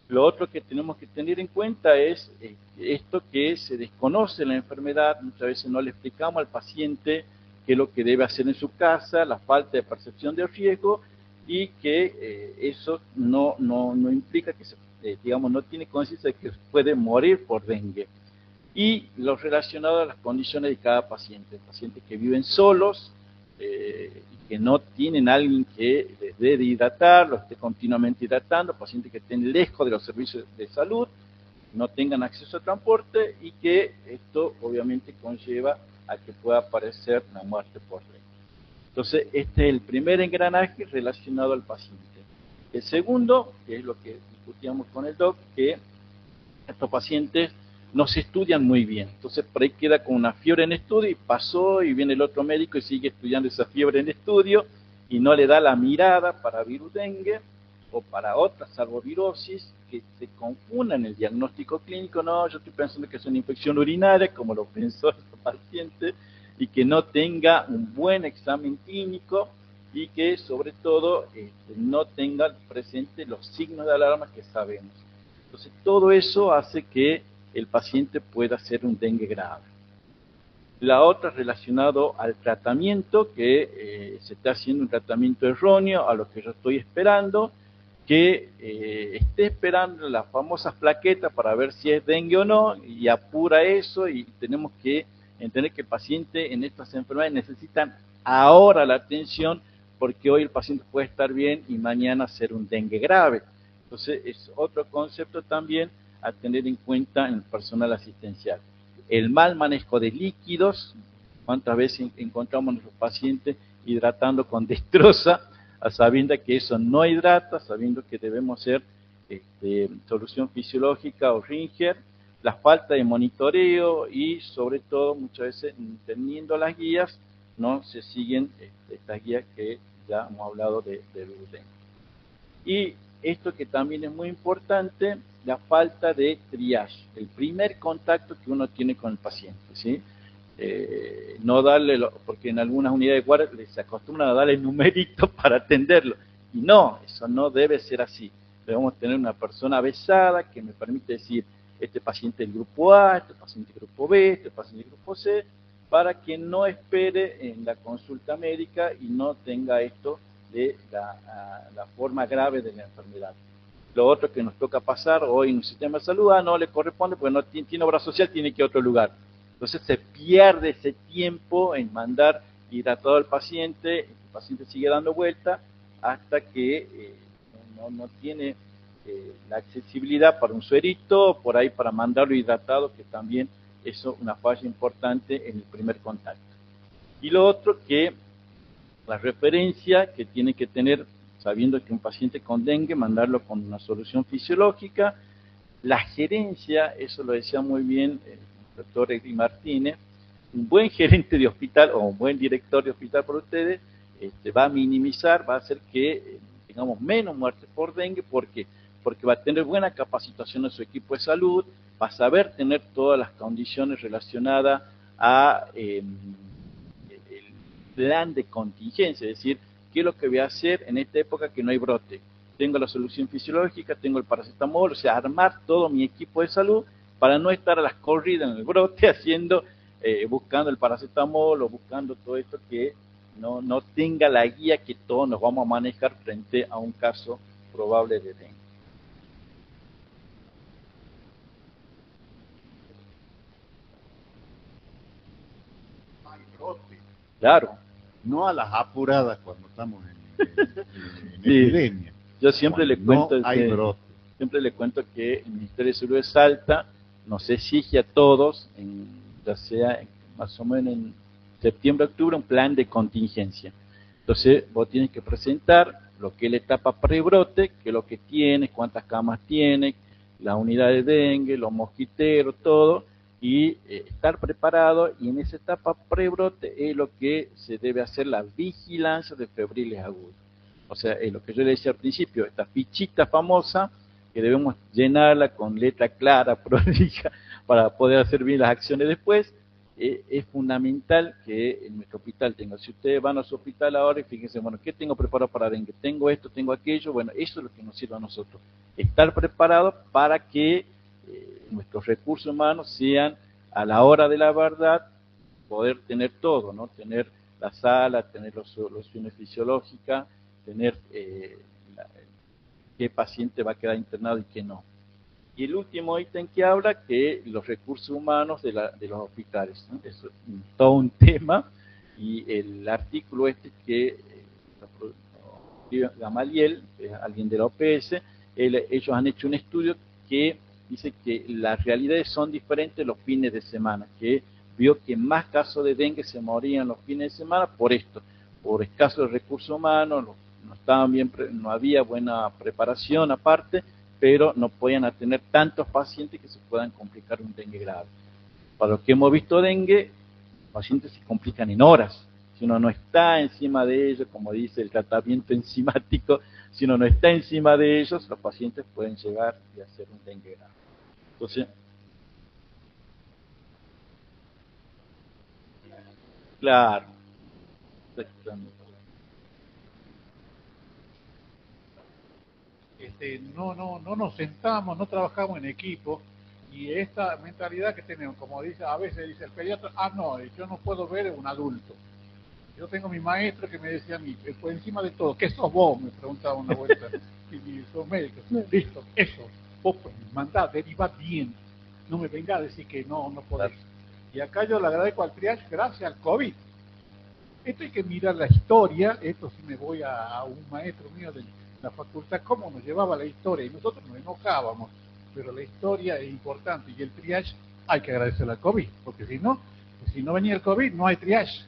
Lo otro que tenemos que tener en cuenta es esto, que se desconoce la enfermedad, muchas veces no le explicamos al paciente qué es lo que debe hacer en su casa, la falta de percepción de riesgo, y que eso no implica que, digamos, no tiene conciencia de que puede morir por dengue. Y lo relacionado a las condiciones de cada paciente, pacientes que viven solos y que no tienen alguien que les dé de hidratar, los esté continuamente hidratando, pacientes que estén lejos de los servicios de salud, no tengan acceso a transporte, y que esto obviamente conlleva a que pueda aparecer la muerte por dengue. Entonces, este es el primer engranaje relacionado al paciente. El segundo, que es lo que discutíamos con el doc, que estos pacientes no se estudian muy bien. Entonces, por ahí queda con una fiebre en estudio y pasó, y viene el otro médico y sigue estudiando esa fiebre en estudio y no le da la mirada para virus dengue o para otras salvovirosis, que se confundan el diagnóstico clínico. No, yo estoy pensando que es una infección urinaria, como lo pensó este paciente, y que no tenga un buen examen clínico y que sobre todo no tenga presente los signos de alarma que sabemos. Entonces todo eso hace que el paciente pueda hacer un dengue grave. La otra relacionado al tratamiento, que se está haciendo un tratamiento erróneo a lo que yo estoy esperando, que esté esperando las famosas plaquetas para ver si es dengue o no, y apura eso, y tenemos que entender que el paciente en estas enfermedades necesitan ahora la atención, porque hoy el paciente puede estar bien y mañana ser un dengue grave. Entonces es otro concepto también a tener en cuenta en el personal asistencial. El mal manejo de líquidos, cuántas veces encontramos a nuestros pacientes hidratando con destroza, sabiendo que eso no hidrata, sabiendo que debemos hacer solución fisiológica o Ringer, la falta de monitoreo y sobre todo muchas veces teniendo las guías, no se siguen estas guías que ya hemos hablado del dengue. Y esto que también es muy importante, la falta de triage, el primer contacto que uno tiene con el paciente, ¿sí? No darle, porque en algunas unidades de guardia se acostumbran a darle numerito para atenderlo, y no, eso no debe ser así. Debemos tener una persona avesada que me permite decir, este paciente del grupo A, este paciente del grupo B, este paciente del grupo C, para que no espere en la consulta médica y no tenga esto de la forma grave de la enfermedad. Lo otro que nos toca pasar hoy en un sistema de salud, no le corresponde porque no tiene obra social, tiene que ir a otro lugar. Entonces se pierde ese tiempo en mandar hidratado al paciente, el paciente sigue dando vuelta hasta que no tiene la accesibilidad para un suerito, por ahí para mandarlo hidratado, que también eso es una falla importante en el primer contacto. Y lo otro que la referencia que tiene que tener, sabiendo que un paciente con dengue, mandarlo con una solución fisiológica. La gerencia, eso lo decía muy bien el doctor Egri Martínez, un buen gerente de hospital o un buen director de hospital por ustedes, va a minimizar, va a hacer que tengamos menos muertes por dengue. ¿Por qué? Porque va a tener buena capacitación de su equipo de salud, va a saber tener todas las condiciones relacionadas a plan de contingencia, es decir, qué es lo que voy a hacer en esta época que no hay brote. Tengo la solución fisiológica, tengo el paracetamol, o sea, armar todo mi equipo de salud para no estar a las corridas en el brote haciendo, buscando el paracetamol o buscando todo esto que no tenga la guía que todos nos vamos a manejar frente a un caso probable de dengue. Claro. No a las apuradas cuando estamos en Sí. epidemia. Yo siempre le cuento No hay brote. siempre le cuento que el Ministerio de Salud de Salta nos exige a todos, ya sea más o menos en septiembre, octubre, un plan de contingencia. Entonces vos tienes que presentar lo que es la etapa prebrote, que es lo que tiene, cuántas camas tiene, la unidad de dengue, los mosquiteros, todo, y estar preparado. Y en esa etapa prebrote es lo que se debe hacer, la vigilancia de febriles agudos. O sea, es lo que yo le decía al principio, esta fichita famosa que debemos llenarla con letra clara, prolija, para poder hacer bien las acciones después. Es fundamental que en nuestro hospital tenga. Si ustedes van a su hospital ahora y fíjense, bueno, ¿qué tengo preparado para dengue? Tengo esto, tengo aquello. Bueno, eso es lo que nos sirve a nosotros. Estar preparados para que nuestros recursos humanos sean, a la hora de la verdad, poder tener todo, ¿no? Tener la sala, tener las soluciones fisiológicas, tener qué paciente va a quedar internado y qué no. Y el último ítem que habla que los recursos humanos de los hospitales, ¿no? Eso es todo un tema, y el artículo que Gamaliel, alguien de la OPS, ellos han hecho un estudio que dice que las realidades son diferentes los fines de semana, que vio que más casos de dengue se morían los fines de semana por esto, por escasos recursos humanos, no estaban bien, no había buena preparación aparte, pero no podían atender tantos pacientes que se puedan complicar un dengue grave. Para lo que hemos visto dengue, los pacientes se complican en horas. Si uno no está encima de ellos, como dice el tratamiento enzimático, si uno no está encima de ellos, los pacientes pueden llegar y hacer un dengue grave. Entonces, claro, no nos sentamos, no trabajamos en equipo, Y esta mentalidad que tenemos, como dice, a veces dice el pediatra, no, yo no puedo ver un adulto. Yo tengo mi maestro que me decía a mí, por encima de todo, ¿qué sos vos? Me preguntaba una vuelta. Y sos médico. Listo, eso. Vos mandá, deriva bien. No me venga a decir que no podés. Y acá yo le agradezco al triage gracias al COVID. Esto hay que mirar la historia, esto sí me voy a un maestro mío de la facultad, cómo nos llevaba la historia, y nosotros nos enojábamos, pero la historia es importante, y el triage hay que agradecerle al COVID, porque si no venía el COVID, no hay triage.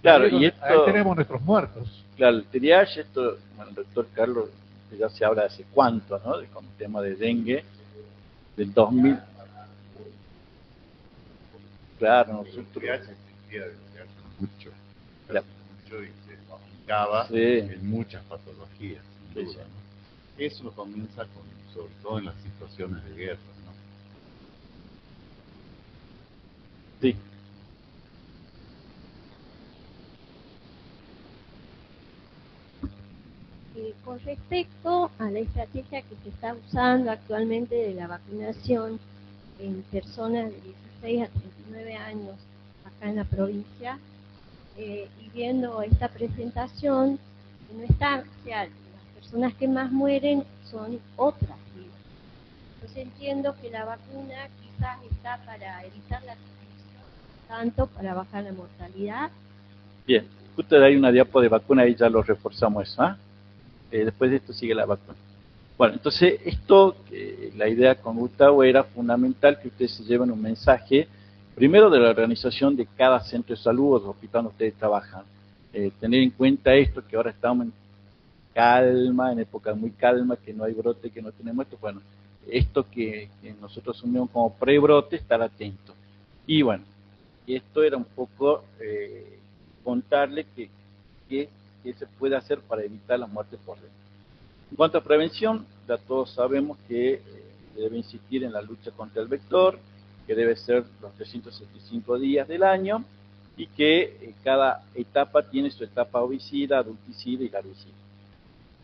Claro, ahí tenemos nuestros muertos. Claro, el triage, esto, bueno, el doctor Carlos, ya se habla de hace cuánto, ¿no? Con el tema de dengue, del 2000. Claro, nosotros... El triage existía desde hace mucho. Claro. Mucho, y se aplicaba en muchas patologías, sin duda, ¿no? Eso lo comienza sobre todo en las situaciones de guerra, ¿no? Sí. Con respecto a la estrategia que se está usando actualmente de la vacunación en personas de 16 a 39 años acá en la provincia, y viendo esta presentación, no está, o sea, las personas que más mueren son otras vidas. Entonces entiendo que la vacuna quizás está para evitar la transmisión, tanto para bajar la mortalidad. Bien, justo hay una diapo de vacuna y ya lo reforzamos eso, ¿ah? Después de esto sigue la vacuna. Bueno, entonces la idea con Gustavo era fundamental que ustedes se lleven un mensaje, primero de la organización de cada centro de salud o del hospital donde ustedes trabajan. Tener en cuenta esto, que ahora estamos en calma, en época muy calma, que no hay brote, que no tenemos esto. Bueno, esto que nosotros asumimos como pre-brote, estar atentos. Y bueno, esto era un poco contarle qué se puede hacer para evitar las muertes por dengue. En cuanto a prevención, ya todos sabemos que debe insistir en la lucha contra el vector, que debe ser los 365 días del año, y que cada etapa tiene su etapa ovicida, adulticida y larvicida.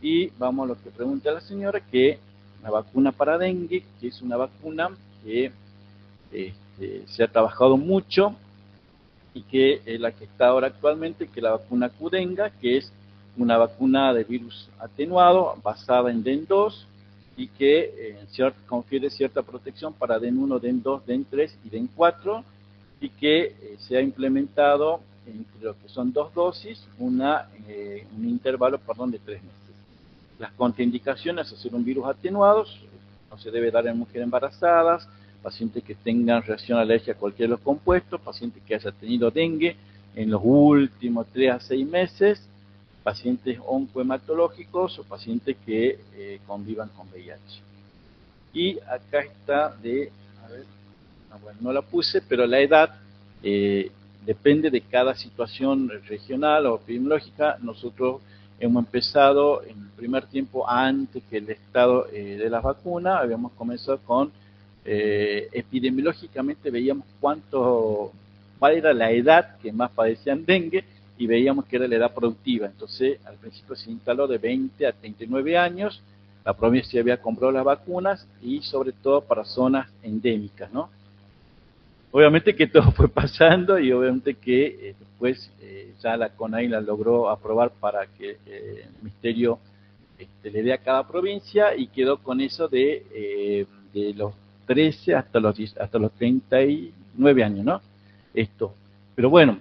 Y vamos a lo que pregunta la señora, que la vacuna para dengue, que es una vacuna que se ha trabajado mucho, y que es la que está ahora actualmente, que es la vacuna Qdenga, que es una vacuna de virus atenuado basada en DEN2 y que confiere cierta protección para DEN1, DEN2, DEN3 y DEN4, y que se ha implementado entre lo que son 2 dosis, un intervalo de 3 meses. Las contraindicaciones: hacer un virus atenuado, no se debe dar en mujeres embarazadas, pacientes que tengan reacción alérgica a cualquiera de los compuestos, pacientes que hayan tenido dengue en los últimos 3 a 6 meses, pacientes oncohematológicos o pacientes que convivan con VIH. Y acá está bueno, no la puse, pero la edad depende de cada situación regional o epidemiológica. Nosotros hemos empezado en el primer tiempo, antes que el estado de las vacunas, habíamos comenzado con epidemiológicamente veíamos cuál era la edad que más padecían dengue, y veíamos que era la edad productiva. Entonces al principio se instaló de 20 a 39 años, la provincia había comprado las vacunas y sobre todo para zonas endémicas, ¿no? Obviamente que todo fue pasando y obviamente que después ya la CONAIN la logró aprobar para que el Ministerio le dé a cada provincia, y quedó con eso de los 13 hasta los 39 años, ¿no? Pero bueno,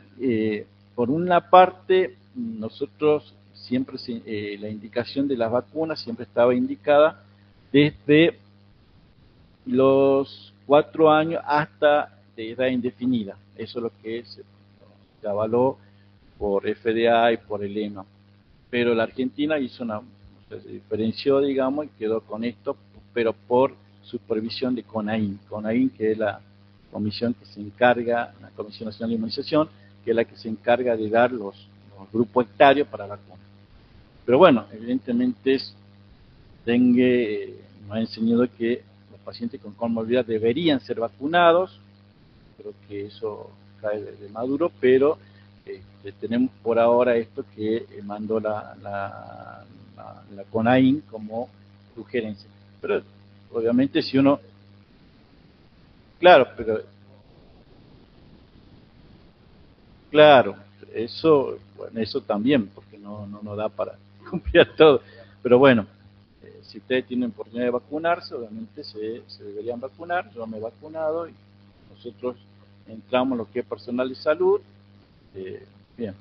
por una parte, nosotros siempre, la indicación de las vacunas siempre estaba indicada desde los 4 años hasta de edad indefinida. Eso es lo que se avaló por FDA y por el EMA. Pero la Argentina se diferenció, digamos, y quedó con esto, pero por supervisión de CONAIN, que es la comisión que se encarga, la Comisión Nacional de Inmunización, que es la que se encarga de dar los grupos etarios para la vacuna. Pero bueno, evidentemente dengue nos ha enseñado que los pacientes con comorbilidad deberían ser vacunados. Creo que eso cae de maduro, pero tenemos por ahora esto que mandó la CONAIN como sugerencia. Pero obviamente si uno Claro, pero claro, eso, bueno, eso también, porque no da para cumplir todo. Pero bueno, si ustedes tienen oportunidad de vacunarse, obviamente se deberían vacunar. Yo me he vacunado y nosotros entramos en lo que es personal de salud. Bien,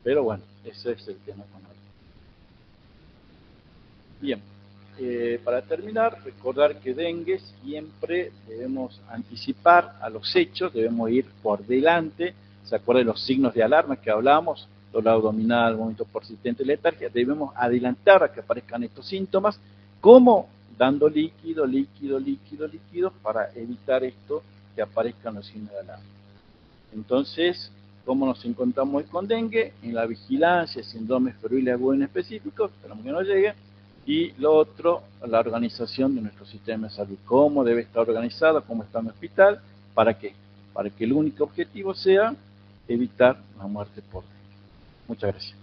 pero bueno, ese es el tema con él. Bien, para terminar, recordar que dengue siempre debemos anticipar a los hechos, debemos ir por delante. ¿Se acuerdan de los signos de alarma que hablábamos? Dolor abdominal, vómito persistente, letargia. Debemos adelantar a que aparezcan estos síntomas, como dando líquido para evitar esto, que aparezcan los signos de alarma. Entonces, ¿cómo nos encontramos hoy con dengue? En la vigilancia, síndromes febriles agudos en específico, esperamos que no llegue. Y lo otro, la organización de nuestro sistema de salud. ¿Cómo debe estar organizado? ¿Cómo está en el hospital? ¿Para qué? Para que el único objetivo sea evitar la muerte por dengue. Muchas gracias.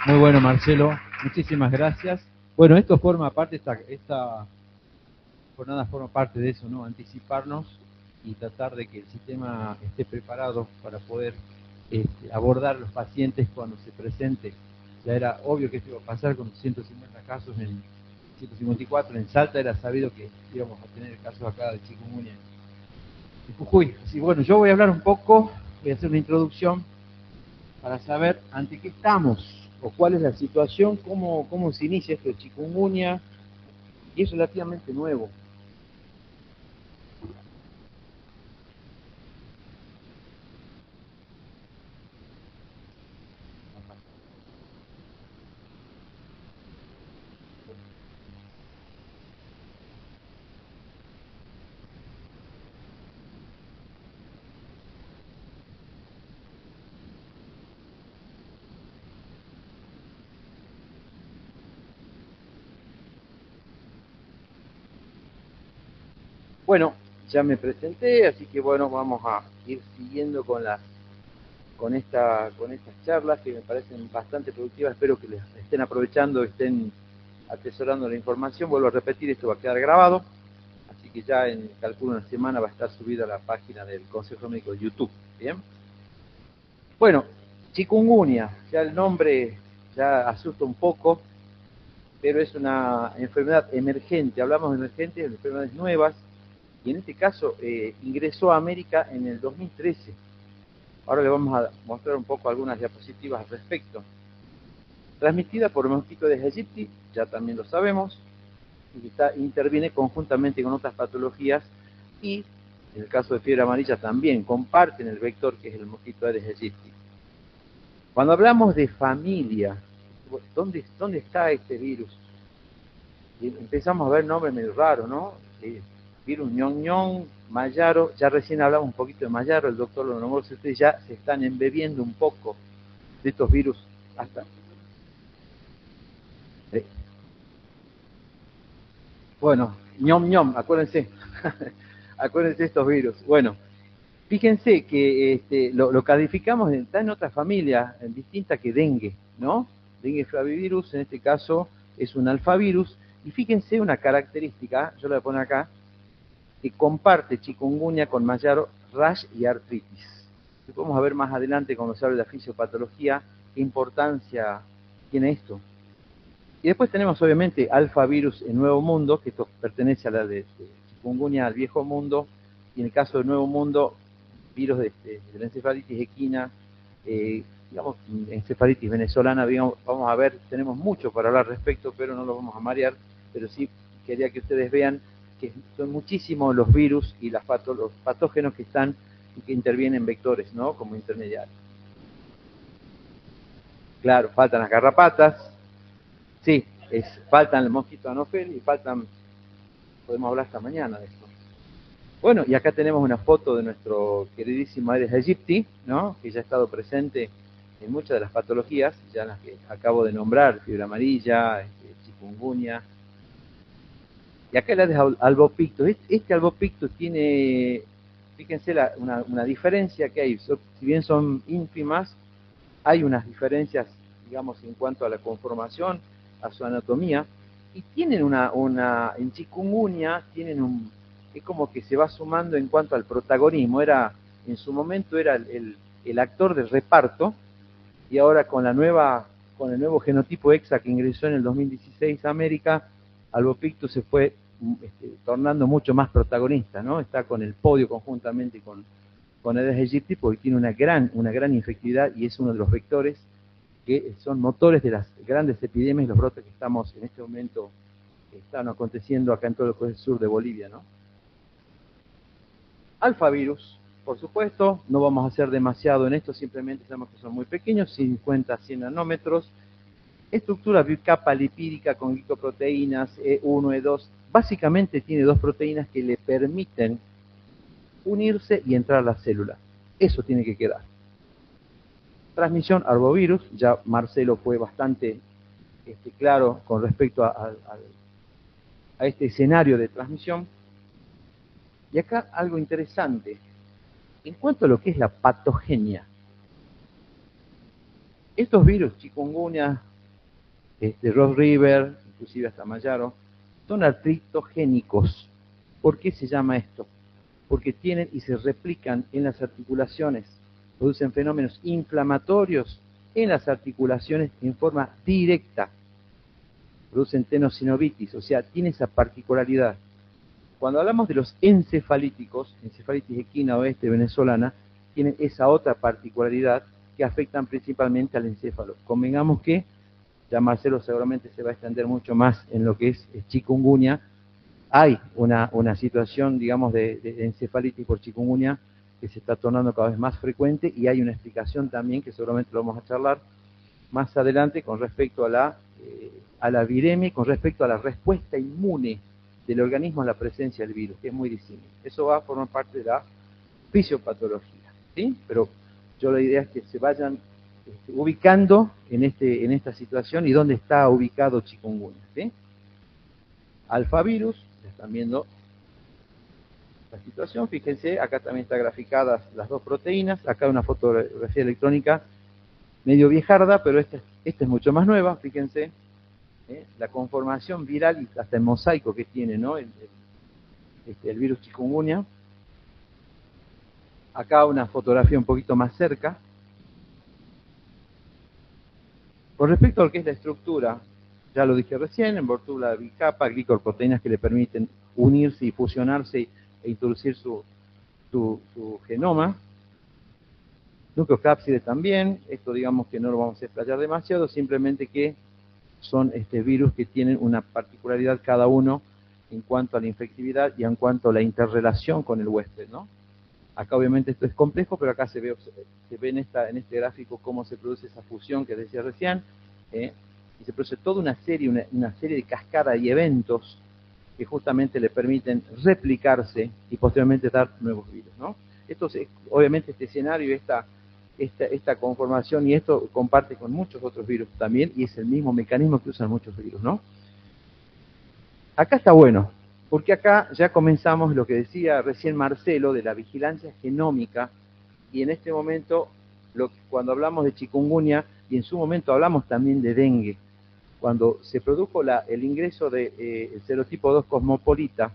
Muy bueno, Marcelo. Muchísimas gracias. Bueno, esto forma parte, esta jornada forma parte de eso, ¿no? Anticiparnos y tratar de que el sistema esté preparado para poder abordar los pacientes cuando se presente. Ya era obvio que esto iba a pasar con 150 casos en 154. En Salta era sabido que íbamos a tener casos acá de chikungunya en Jujuy. Así bueno, yo voy a hablar un poco, voy a hacer una introducción para saber ante qué estamos o cuál es la situación, cómo se inicia esto de chikungunya, y es relativamente nuevo. Bueno, ya me presenté, así que bueno, vamos a ir siguiendo con estas charlas que me parecen bastante productivas. Espero que les estén aprovechando, estén atesorando la información. Vuelvo a repetir, esto va a quedar grabado, así que ya en calculo una semana va a estar subida a la página del Consejo Médico de YouTube. Bien. Bueno, chikungunya, ya el nombre ya asusta un poco, pero es una enfermedad emergente. Hablamos de emergentes, de enfermedades nuevas. Y en este caso ingresó a América en el 2013. Ahora le vamos a mostrar un poco algunas diapositivas al respecto. Transmitida por el mosquito de aegypti, ya también lo sabemos, y interviene conjuntamente con otras patologías, y en el caso de fiebre amarilla también comparten el vector que es el mosquito Aedes aegypti. Cuando hablamos de familia, ¿dónde está este virus? Y empezamos a ver nombres medio raros, ¿no? Virus ñon, Mayaro, ya recién hablamos un poquito de Mayaro, el doctor lo nombró, ustedes ya se están embebiendo un poco de estos virus hasta. Bueno, ñom, acuérdense, acuérdense de estos virus. Bueno, fíjense que lo calificamos, está en otra familia, distinta que dengue, ¿no? Dengue flavivirus, en este caso es un alfavirus, y fíjense una característica, yo la voy a poner acá, que comparte chikungunya con Mayaro, rash y artritis. Y podemos ver más adelante cuando se hable de la fisiopatología qué importancia tiene esto. Y después tenemos obviamente alfavirus en Nuevo Mundo, que esto pertenece a la de chikungunya al Viejo Mundo, y en el caso del Nuevo Mundo, virus de la encefalitis equina, digamos, encefalitis venezolana, digamos, vamos a ver, tenemos mucho para hablar al respecto, pero no lo vamos a marear, pero sí quería que ustedes vean que son muchísimos los virus y los patógenos que están y que intervienen vectores, ¿no? Como intermediarios. Claro, faltan las garrapatas, sí, faltan el mosquito anófel y podemos hablar esta mañana de esto. Bueno, y acá tenemos una foto de nuestro queridísimo Aedes aegypti, ¿no? Que ya ha estado presente en muchas de las patologías, ya las que acabo de nombrar, fiebre amarilla, chikungunya. Y acá el Aedes albopictus. Este albopictus tiene, fíjense una diferencia que hay. Si bien son ínfimas, hay unas diferencias, digamos, en cuanto a la conformación, a su anatomía. y tienen en chikungunya tienen es como que se va sumando en cuanto al protagonismo. En su momento era el actor del reparto, y ahora con el nuevo genotipo EXA que ingresó en el 2016 a América, albopictus se fue tornando mucho más protagonista, ¿no? Está con el podio conjuntamente con Aedes aegypti, porque tiene una gran infectividad y es uno de los vectores que son motores de las grandes epidemias y los brotes que estamos en este momento están aconteciendo acá en todo el sur de Bolivia, ¿no? Alfavirus, por supuesto, no vamos a hacer demasiado en esto, simplemente sabemos que son muy pequeños, 50 a 100 nanómetros, estructura bicapa lipídica con glicoproteínas E1, E2, básicamente tiene dos proteínas que le permiten unirse y entrar a la célula, eso tiene que quedar. Transmisión arbovirus, ya Marcelo fue bastante claro con respecto a este escenario de transmisión. Y acá algo interesante, en cuanto a lo que es la patogenia. Estos virus, chikungunya, Ross River, inclusive hasta Mayaro, son artritogénicos. ¿Por qué se llama esto? Porque tienen y se replican en las articulaciones, producen fenómenos inflamatorios en las articulaciones en forma directa, producen tenosinovitis, o sea, tiene esa particularidad. Cuando hablamos de los encefalíticos, encefalitis equina oeste venezolana, tienen esa otra particularidad que afectan principalmente al encéfalo. Convengamos que, ya Marcelo seguramente se va a extender mucho más en lo que es chikungunya, hay una situación, digamos, de encefalitis por chikungunya que se está tornando cada vez más frecuente, y hay una explicación también que seguramente lo vamos a charlar más adelante con respecto a la viremia y con respecto a la respuesta inmune del organismo a la presencia del virus, que es muy distinto. Eso va a formar parte de la fisiopatología, ¿sí? Pero la idea es que se vayan ubicando en esta situación y dónde está ubicado chikungunya, ¿sí? Alfavirus, ya están viendo la situación, fíjense, acá también están graficadas las dos proteínas, acá una fotografía electrónica medio viejarda, pero esta es mucho más nueva, fíjense. La conformación viral y hasta el mosaico que tiene, ¿no? el virus chikungunya. Acá una fotografía un poquito más cerca. Con respecto a lo que es la estructura, ya lo dije recién, envoltura bicapa, glicoproteínas que le permiten unirse y fusionarse e introducir su genoma. Nucleocápside también, esto digamos que no lo vamos a explayar demasiado, simplemente que son virus que tienen una particularidad cada uno en cuanto a la infectividad y en cuanto a la interrelación con el huésped, ¿no? Acá obviamente esto es complejo, pero acá se ve en este gráfico cómo se produce esa fusión que decía recién, y se produce toda una serie de cascadas y eventos que justamente le permiten replicarse y posteriormente dar nuevos virus, ¿no? Obviamente este escenario, esta conformación y esto comparte con muchos otros virus también, y es el mismo mecanismo que usan muchos virus, ¿no? Acá está bueno, porque acá ya comenzamos lo que decía recién Marcelo de la vigilancia genómica, y en este momento, cuando hablamos de chikungunya, y en su momento hablamos también de dengue, cuando se produjo el ingreso del serotipo 2 cosmopolita,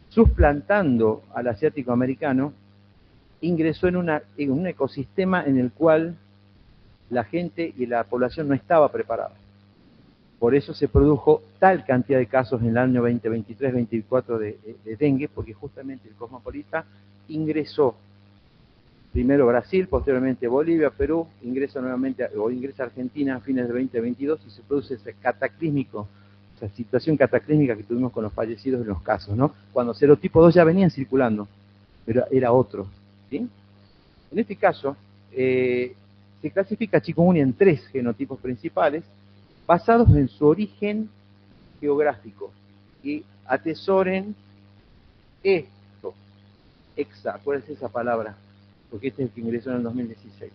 suplantando al asiático americano, ingresó en un ecosistema en el cual la gente y la población no estaba preparada. Por eso se produjo tal cantidad de casos en el año 2023-2024 de dengue, porque justamente el cosmopolita ingresó primero Brasil, posteriormente Bolivia, Perú, ingresa a Argentina a fines de 2022 y se produce esa situación cataclísmica que tuvimos con los fallecidos en los casos, ¿no? Cuando serotipo 2 ya venían circulando, pero era otro, ¿sí? En este caso, se clasifica chikungunya en 3 genotipos principales, basados en su origen geográfico, y atesoren esto, EXA, ¿cuál es esa palabra? Porque este es el que ingresó en el 2016.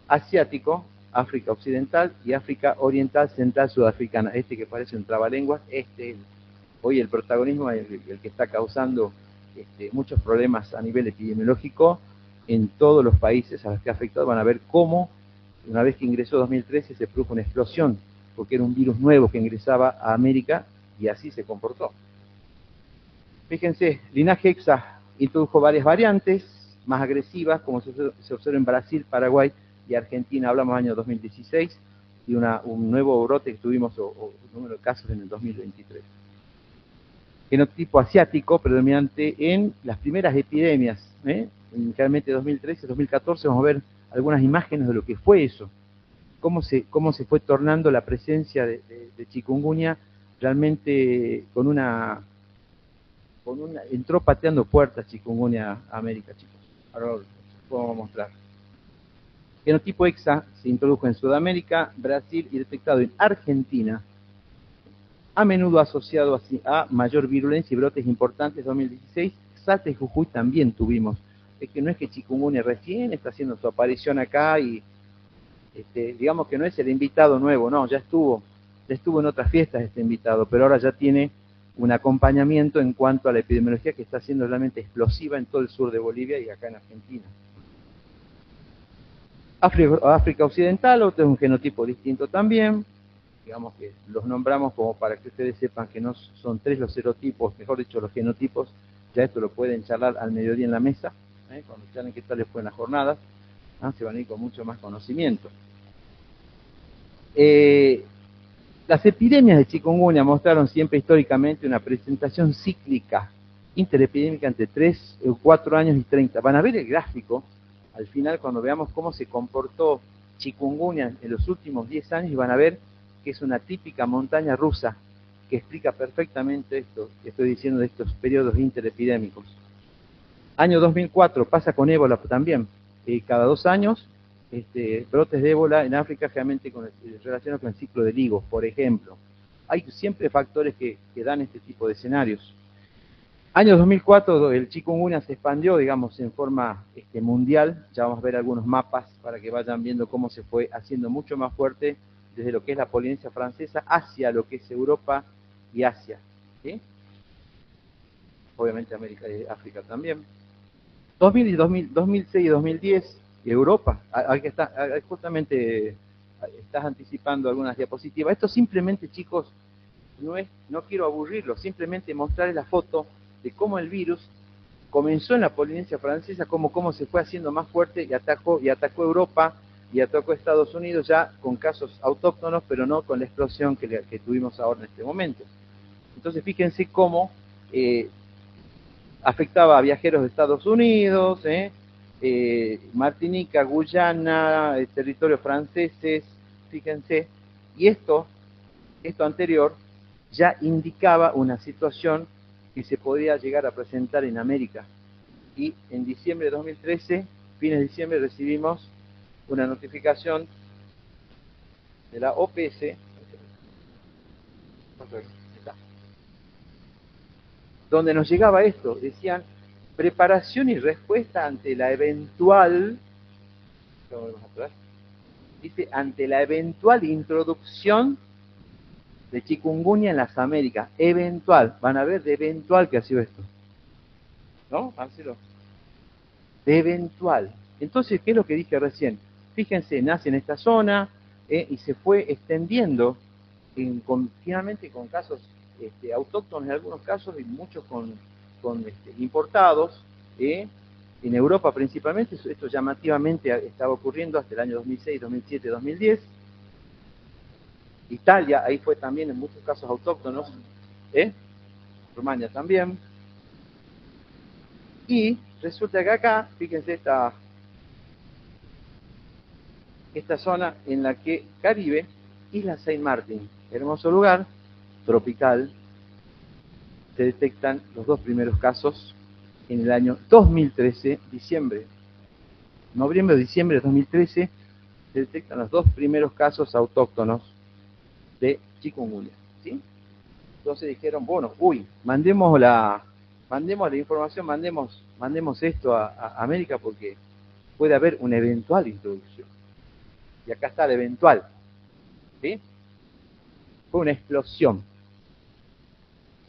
Asiático, África Occidental y África Oriental Central Sudafricana. Este que parece un trabalenguas, hoy el protagonismo es el que está causando muchos problemas a nivel epidemiológico en todos los países a los que ha afectado. Van a ver cómo, una vez que ingresó 2013, se produjo una explosión porque era un virus nuevo que ingresaba a América y así se comportó. Fíjense, linaje Hexa introdujo varias variantes más agresivas, como se observa en Brasil, Paraguay y Argentina, hablamos del año 2016, y un nuevo brote que tuvimos, o número de casos en el 2023. Genotipo asiático predominante en las primeras epidemias, inicialmente 2013, 2014, vamos a ver algunas imágenes de lo que fue eso, cómo se fue tornando la presencia de chikungunya realmente entró pateando puertas chikungunya a América, chicos. Ahora lo vamos a mostrar. Genotipo Hexa se introdujo en Sudamérica, Brasil y detectado en Argentina, a menudo asociado a mayor virulencia y brotes importantes. 2016, Salta y Jujuy también tuvimos. Es que no es que chikungunya recién está haciendo su aparición acá y digamos que no es el invitado nuevo, no, ya estuvo en otras fiestas este invitado, pero ahora ya tiene un acompañamiento en cuanto a la epidemiología que está siendo realmente explosiva en todo el sur de Bolivia y acá en Argentina. África Occidental, otro es un genotipo distinto también, digamos que los nombramos como para que ustedes sepan que no son 3 los serotipos, mejor dicho los genotipos, ya esto lo pueden charlar al mediodía en la mesa, cuando charlen qué tal les fue en las jornadas, se van a ir con mucho más conocimiento. Las epidemias de chikungunya mostraron siempre históricamente una presentación cíclica, interepidémica entre 3, 4 años y 30. Van a ver el gráfico al final cuando veamos cómo se comportó chikungunya en los últimos 10 años y van a ver que es una típica montaña rusa que explica perfectamente esto que estoy diciendo de estos periodos interepidémicos. Año 2004 pasa con ébola también, cada 2 años. Brotes de ébola en África generalmente relacionados con el ciclo de Lygos, por ejemplo. Hay siempre factores que dan este tipo de escenarios. Año 2004 el chikungunya se expandió, digamos, en forma mundial. Ya vamos a ver algunos mapas para que vayan viendo cómo se fue haciendo mucho más fuerte desde lo que es la Polinesia francesa hacia lo que es Europa y Asia, ¿sí? Obviamente África también. 2006 y 2010 Europa, aquí está, justamente estás anticipando algunas diapositivas. Esto simplemente, chicos, no quiero aburrirlos, simplemente mostrarles la foto de cómo el virus comenzó en la Polinesia francesa, cómo se fue haciendo más fuerte y atacó Europa y atacó Estados Unidos ya con casos autóctonos, pero no con la explosión que tuvimos ahora en este momento. Entonces fíjense cómo afectaba a viajeros de Estados Unidos, Martinica, Guyana, territorios franceses, fíjense, y esto anterior ya indicaba una situación que se podía llegar a presentar en América. Y en diciembre de 2013, fines de diciembre, recibimos una notificación de la OPS, donde nos llegaba esto, decían, preparación y respuesta ante la eventual, dice, ante la eventual introducción de chikungunya en las Américas, eventual, van a ver de eventual que ha sido esto, ¿no? Hácelo. De eventual. Entonces, ¿qué es lo que dije recién? Fíjense, nace en esta zona y se fue extendiendo, finalmente con casos autóctonos en algunos casos y muchos con importados, en Europa principalmente. Esto llamativamente estaba ocurriendo hasta el año 2006, 2007, 2010. Italia, ahí fue también en muchos casos autóctonos, Rumania también. Y resulta que acá, fíjense esta zona en la que Caribe, Isla Saint Martin, hermoso lugar, tropical, se detectan los 2 primeros casos en el año 2013, noviembre o diciembre de 2013, se detectan los 2 primeros casos autóctonos de chikungunya, ¿sí? Entonces dijeron, bueno, mandemos la información, mandemos esto a América porque puede haber una eventual introducción. Y acá está la eventual, ¿sí? Fue una explosión.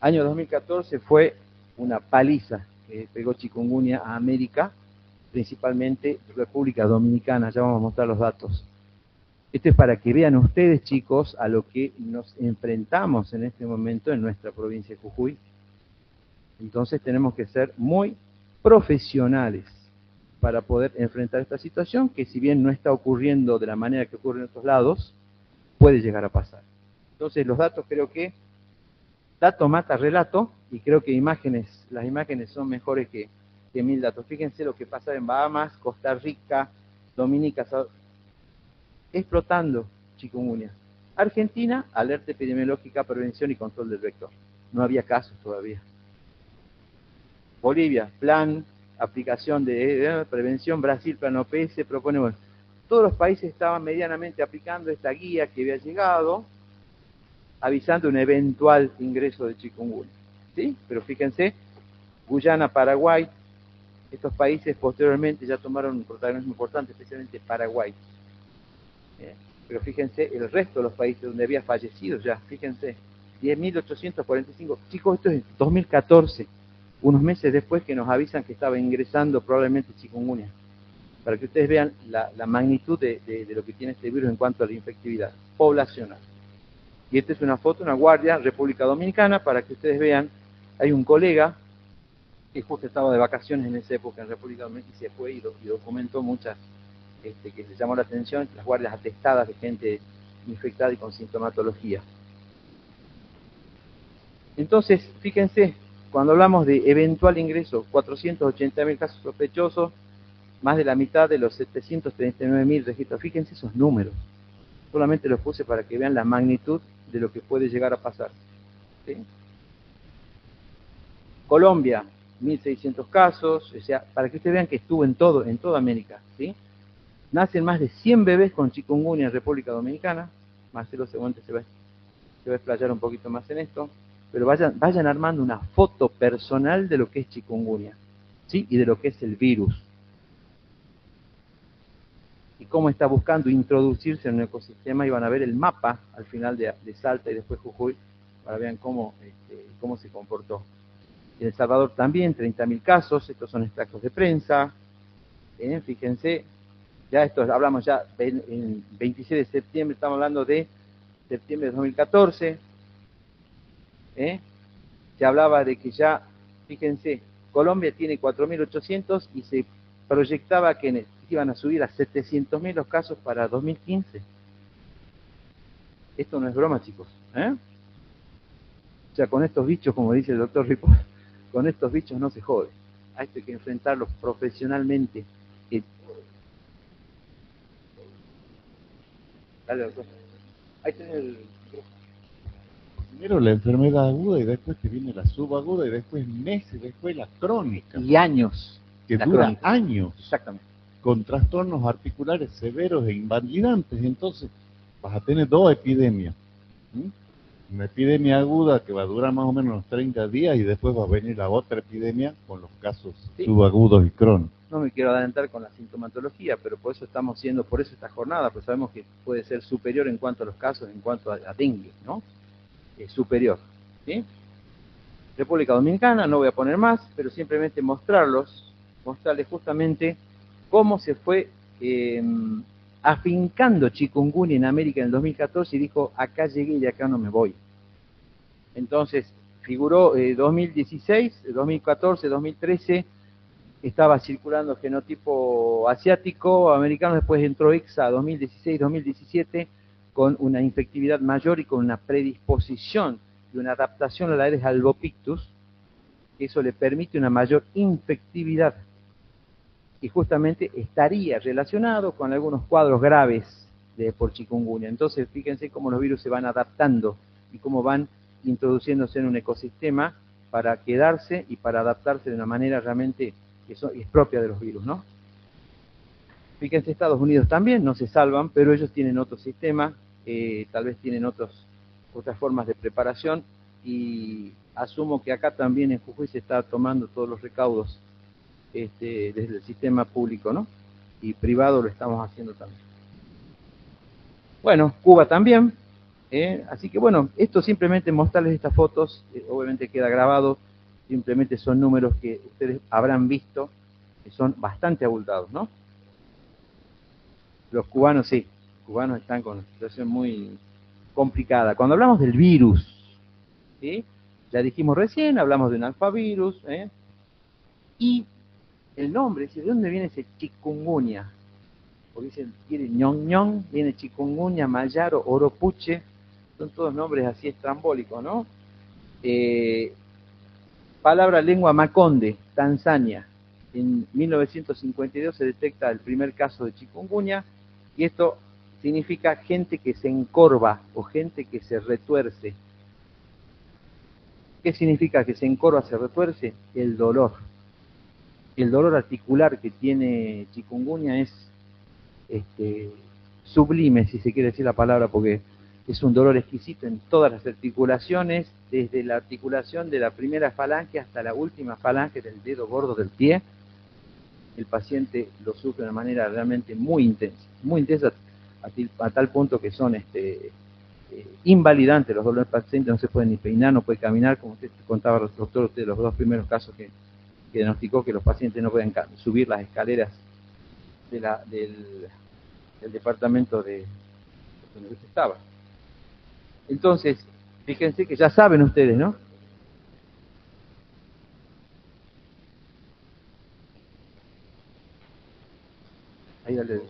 Año 2014 fue una paliza que pegó chikungunya a América, principalmente República Dominicana, ya vamos a mostrar los datos. Esto es para que vean ustedes, chicos, a lo que nos enfrentamos en este momento en nuestra provincia de Jujuy. Entonces tenemos que ser muy profesionales para poder enfrentar esta situación, que si bien no está ocurriendo de la manera que ocurre en otros lados, puede llegar a pasar. Entonces los datos, creo que dato mata relato, y creo que las imágenes son mejores que 1000 datos. Fíjense lo que pasa en Bahamas, Costa Rica, Dominica, explotando chikungunya. Argentina, alerta epidemiológica, prevención y control del vector. No había casos todavía. Bolivia, plan, aplicación de prevención. Brasil, plan OPS, propone, bueno, todos los países estaban medianamente aplicando esta guía que había llegado, avisando un eventual ingreso de chikungunya. ¿Sí? Pero fíjense, Guyana, Paraguay, estos países posteriormente ya tomaron un protagonismo importante, especialmente Paraguay. Pero fíjense el resto de los países donde había fallecido ya, fíjense, 10.845. Chicos, esto es 2014, unos meses después que nos avisan que estaba ingresando probablemente chikungunya, para que ustedes vean la magnitud de lo que tiene este virus en cuanto a la infectividad poblacional. Y esta es una foto, una guardia, República Dominicana, para que ustedes vean, hay un colega que justo estaba de vacaciones en esa época en República Dominicana y se fue y documentó muchas que le llamó la atención, las guardias atestadas de gente infectada y con sintomatología. Entonces, fíjense, cuando hablamos de eventual ingreso, 480.000 casos sospechosos, más de la mitad de los 739.000 registros. Fíjense esos números. Solamente los puse para que vean la magnitud de lo que puede llegar a pasar. ¿Sí? Colombia, 1.600 casos, o sea, para que ustedes vean que estuvo en toda América, ¿sí? Nacen más de 100 bebés con chikungunya en República Dominicana. Marcelo seguramente se va a explayar un poquito más en esto, pero vayan armando una foto personal de lo que es chikungunya, ¿sí? Y de lo que es el virus. Y cómo está buscando introducirse en un ecosistema, y van a ver el mapa al final de Salta y después Jujuy, para que vean cómo se comportó. En El Salvador también, 30.000 casos, estos son extractos de prensa, fíjense, ya esto hablamos ya en 26 de septiembre, estamos hablando de septiembre de 2014, se hablaba de que ya, fíjense, Colombia tiene 4.800 y se proyectaba que iban a subir a 700.000 los casos para 2015. Esto no es broma, chicos. O sea, con estos bichos, como dice el doctor Ripoll, con estos bichos no se jode. A esto hay que enfrentarlos profesionalmente. Dale, doctor. Ahí tenés el... Primero la enfermedad aguda y después te viene la subaguda y después meses, después la crónica. Y años. Que la dura crónica. Años. Exactamente. Con trastornos articulares severos e invalidantes. Entonces vas a tener dos epidemias. Una epidemia aguda que va a durar más o menos unos 30 días y después va a venir la otra epidemia con los casos subagudos y crónicos. No me quiero adelantar con la sintomatología, pero por eso estamos haciendo, por eso esta jornada, pues sabemos que puede ser superior en cuanto a los casos, en cuanto a dengue, ¿no? Es superior, ¿sí? República Dominicana, no voy a poner más, pero simplemente mostrarles justamente cómo se fue afincando chikungunya en América en el 2014 y dijo, acá llegué y acá no me voy. Entonces, figuró 2016, 2014, 2013, estaba circulando genotipo asiático, americano, después entró EXA 2016, 2017, con una infectividad mayor y con una predisposición y una adaptación a la Aedes albopictus, que eso le permite una mayor infectividad. Y justamente estaría relacionado con algunos cuadros graves por chikungunya. Entonces, fíjense cómo los virus se van adaptando y cómo van introduciéndose en un ecosistema para quedarse y para adaptarse de una manera realmente que es propia de los virus, ¿no? Fíjense, Estados Unidos también no se salvan, pero ellos tienen otro sistema, tal vez tienen otras formas de preparación, y asumo que acá también en Jujuy se está tomando todos los recaudos desde el sistema público, ¿no? Y privado lo estamos haciendo también. Bueno, Cuba también, así que bueno, esto simplemente mostrarles estas fotos, obviamente queda grabado, simplemente son números que ustedes habrán visto, que son bastante abultados, ¿no? Los cubanos sí, cubanos están con una situación muy complicada. Cuando hablamos del virus, ¿sí? Ya dijimos recién, hablamos de un alfavirus, y el nombre, ¿de dónde viene ese chikungunya? Porque dicen, quiere ñon ñon, viene chikungunya, mayaro, oropuche, son todos nombres así estrambólicos, ¿no? Palabra lengua maconde, Tanzania. En 1952 se detecta el primer caso de chikungunya, y esto significa gente que se encorva o gente que se retuerce. ¿Qué significa que se encorva, se retuerce? El dolor. El dolor articular que tiene chikungunya es sublime, si se quiere decir la palabra, porque es un dolor exquisito en todas las articulaciones, desde la articulación de la primera falange hasta la última falange del dedo gordo del pie. El paciente lo sufre de una manera realmente muy intensa a tal punto que son invalidantes los dolores del paciente, no se puede ni peinar, no puede caminar, como usted contaba, doctor, usted los dos primeros casos que diagnosticó, que los pacientes no pueden subir las escaleras del departamento de donde usted estaba. Entonces, fíjense que ya saben ustedes, ¿no? Ahí dale.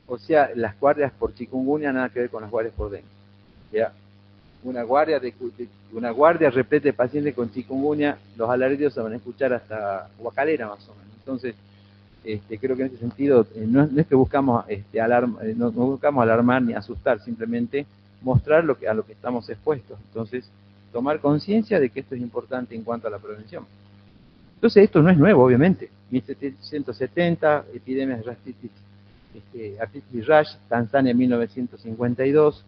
O sea, las guardias por chikungunya nada que ver con las guardias por dengue. Ya. Una guardia repleta de pacientes con chikungunya, los alaridos se van a escuchar hasta Guacalera más o menos. Entonces, creo que en ese sentido no es que buscamos no buscamos alarmar ni asustar, simplemente mostrar a lo que estamos expuestos. Entonces, tomar conciencia de que esto es importante en cuanto a la prevención. Entonces, esto no es nuevo, obviamente. 1770, epidemias de artritis rash, Tanzania 1952,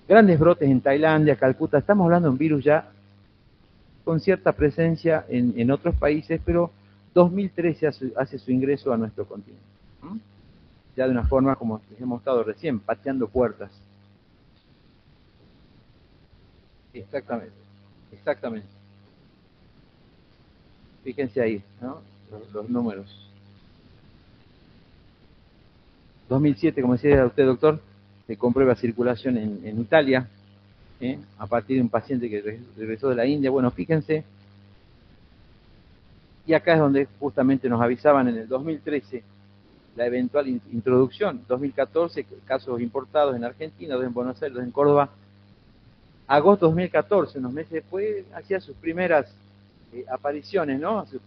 grandes brotes en Tailandia, Calcuta. Estamos hablando de un virus ya con cierta presencia en otros países, pero 2013 hace su ingreso a nuestro continente. Ya de una forma, como hemos estado recién, pateando puertas. Exactamente. Fíjense ahí, ¿no? Los números. 2007, como decía usted, doctor, se comprueba circulación en Italia, a partir de un paciente que regresó de la India. Bueno, fíjense, y acá es donde justamente nos avisaban en el 2013 la eventual introducción. 2014, casos importados en Argentina, 2 en Buenos Aires, 2 en Córdoba. Agosto 2014, unos meses después, hacía sus primeras apariciones, ¿no? Sus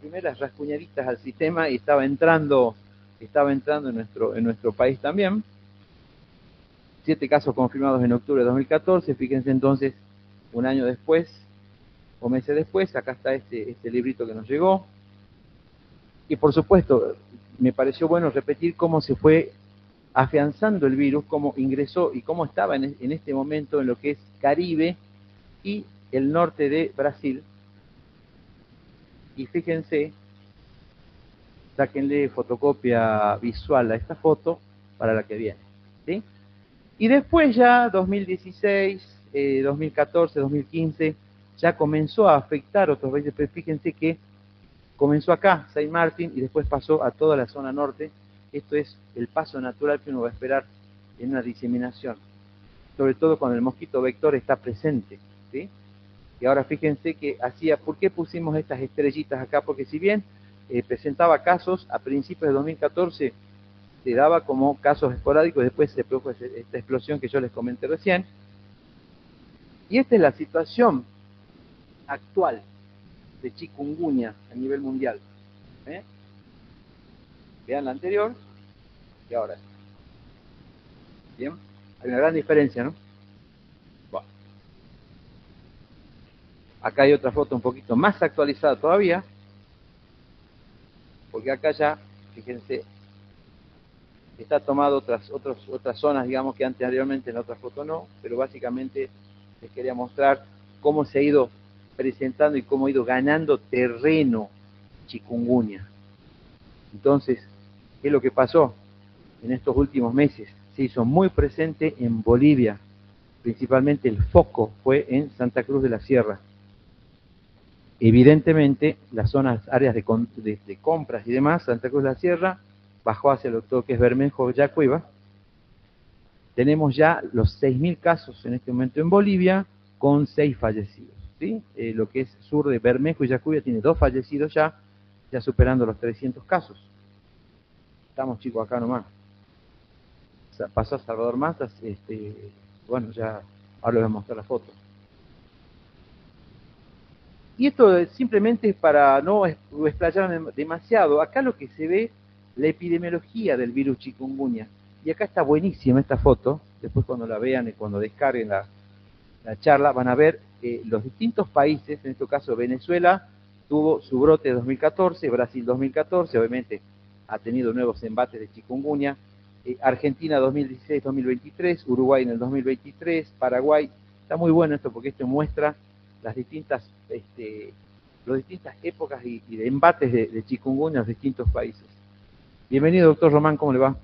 primeras rascuñaditas al sistema, y estaba entrando en nuestro país también. 7 casos confirmados en octubre de 2014, fíjense entonces, un año después, o meses después, acá está este librito que nos llegó. Y por supuesto, me pareció bueno repetir cómo se fue afianzando el virus, cómo ingresó y cómo estaba en este momento en lo que es Caribe y el norte de Brasil. Y fíjense, sáquenle fotocopia visual a esta foto para la que viene, ¿sí? Y después ya 2016, 2014, 2015, ya comenzó a afectar otros países, pero fíjense que comenzó acá, Saint Martin, y después pasó a toda la zona norte. Esto es el paso natural que uno va a esperar en una diseminación, sobre todo cuando el mosquito vector está presente, ¿sí? Y ahora fíjense que ¿por qué pusimos estas estrellitas acá? Porque si bien presentaba casos a principios de 2014, se daba como casos esporádicos, y después se produjo esta explosión que yo les comenté recién. Y esta es la situación actual de chikungunya a nivel mundial. Vean la anterior y ahora. Bien, hay una gran diferencia, ¿no? Bueno. Acá hay otra foto un poquito más actualizada todavía, porque acá ya, fíjense, está tomado otras zonas, digamos, que anteriormente en la otra foto no, pero básicamente les quería mostrar cómo se ha ido presentando y cómo ha ido ganando terreno chikungunya. Entonces, ¿qué es lo que pasó en estos últimos meses? Se hizo muy presente en Bolivia, principalmente el foco fue en Santa Cruz de la Sierra. Evidentemente, las zonas, áreas de compras y demás, Santa Cruz de la Sierra, bajó hacia lo que es Bermejo, Yacuiba. Tenemos ya los 6.000 casos en este momento en Bolivia, con 6 fallecidos. ¿Sí? Lo que es sur de Bermejo y Yacuiba tiene 2 fallecidos ya superando los 300 casos. Estamos, chicos, acá nomás. Pasó a Salvador Matas, bueno, ya ahora les voy a mostrar la foto. Y esto es simplemente para no explayarme demasiado. Acá lo que se ve, la epidemiología del virus chikungunya. Y acá está buenísima esta foto. Después cuando la vean y cuando descarguen la charla, van a ver los distintos países. En este caso Venezuela tuvo su brote de 2014, Brasil 2014, obviamente ha tenido nuevos embates de chikungunya. Argentina 2016-2023, Uruguay en el 2023, Paraguay. Está muy bueno esto porque esto muestra las distintas épocas y de embates de chikungunya en los distintos países. Bienvenido, doctor Román, ¿cómo le va?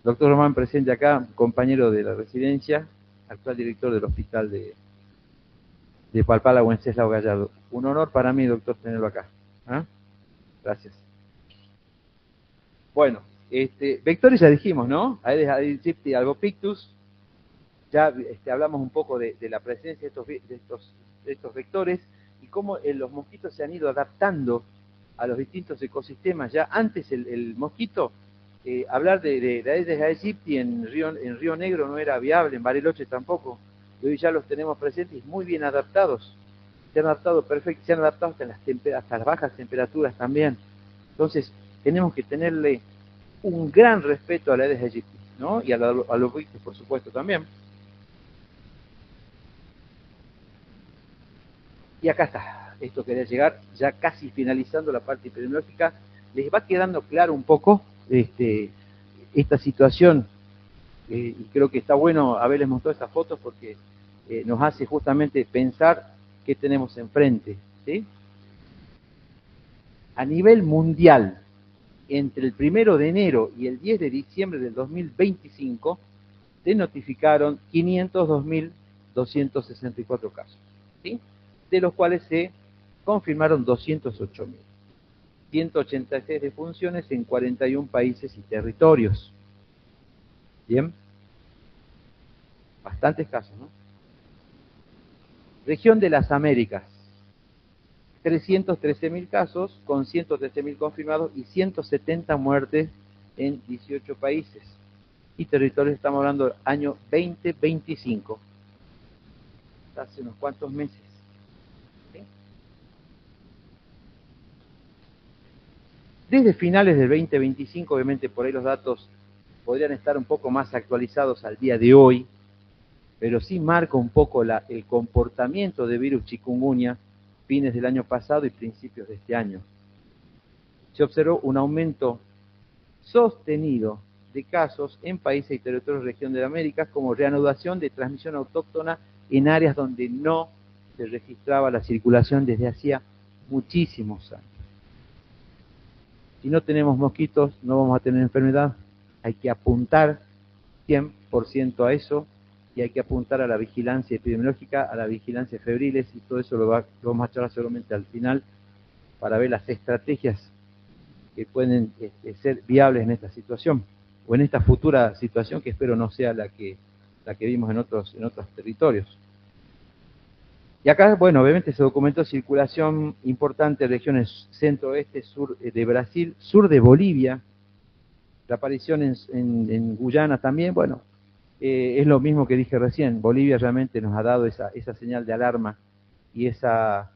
Doctor Román, presente acá, compañero de la residencia, actual director del hospital de Palpala, Wenceslao Gallardo. Un honor para mí, doctor, tenerlo acá. ¿Ah? Gracias. Bueno, vectores ya dijimos, ¿no? Aedes aegypti albopictus. Ya hablamos un poco de la presencia de estos vectores y cómo los mosquitos se han ido adaptando a los distintos ecosistemas. Ya antes el mosquito, hablar de Aedes aegypti en Río Negro no era viable, en Bariloche tampoco. Y hoy ya los tenemos presentes y muy bien adaptados. Se han adaptado perfecto, se han adaptado hasta las bajas temperaturas también. Entonces, tenemos que tenerle un gran respeto a la Aedes aegypti, ¿no? Y a los victis, por supuesto, también. Y acá está, esto quería llegar, ya casi finalizando la parte epidemiológica. Les va quedando claro un poco esta situación, y creo que está bueno haberles mostrado estas fotos porque nos hace justamente pensar qué tenemos enfrente, ¿sí? A nivel mundial, entre el 1 de enero y el 10 de diciembre del 2025, se notificaron 502.264 casos, ¿sí? De los cuales se confirmaron 208.000. 186 defunciones en 41 países y territorios. Bien, bastantes casos, ¿no? Región de las Américas, 313.000 casos con 113.000 confirmados y 170 muertes en 18 países. Y territorios, estamos hablando del año 2025, hace unos cuantos meses. Desde finales del 2025, obviamente por ahí los datos podrían estar un poco más actualizados al día de hoy, pero sí marca un poco el comportamiento de virus chikungunya fines del año pasado y principios de este año. Se observó un aumento sostenido de casos en países y territorios de la región de América, como reanudación de transmisión autóctona en áreas donde no se registraba la circulación desde hacía muchísimos años. Si no tenemos mosquitos, no vamos a tener enfermedad. Hay que apuntar 100% a eso y hay que apuntar a la vigilancia epidemiológica, a la vigilancia febriles, y todo eso lo vamos a charlar seguramente al final para ver las estrategias que pueden ser viables en esta situación o en esta futura situación que espero no sea la que vimos en otros territorios. Y acá, bueno, obviamente se documentó circulación importante en regiones centro-oeste, sur de Brasil, sur de Bolivia, la aparición en Guyana también. Bueno, es lo mismo que dije recién. Bolivia realmente nos ha dado esa señal de alarma y esa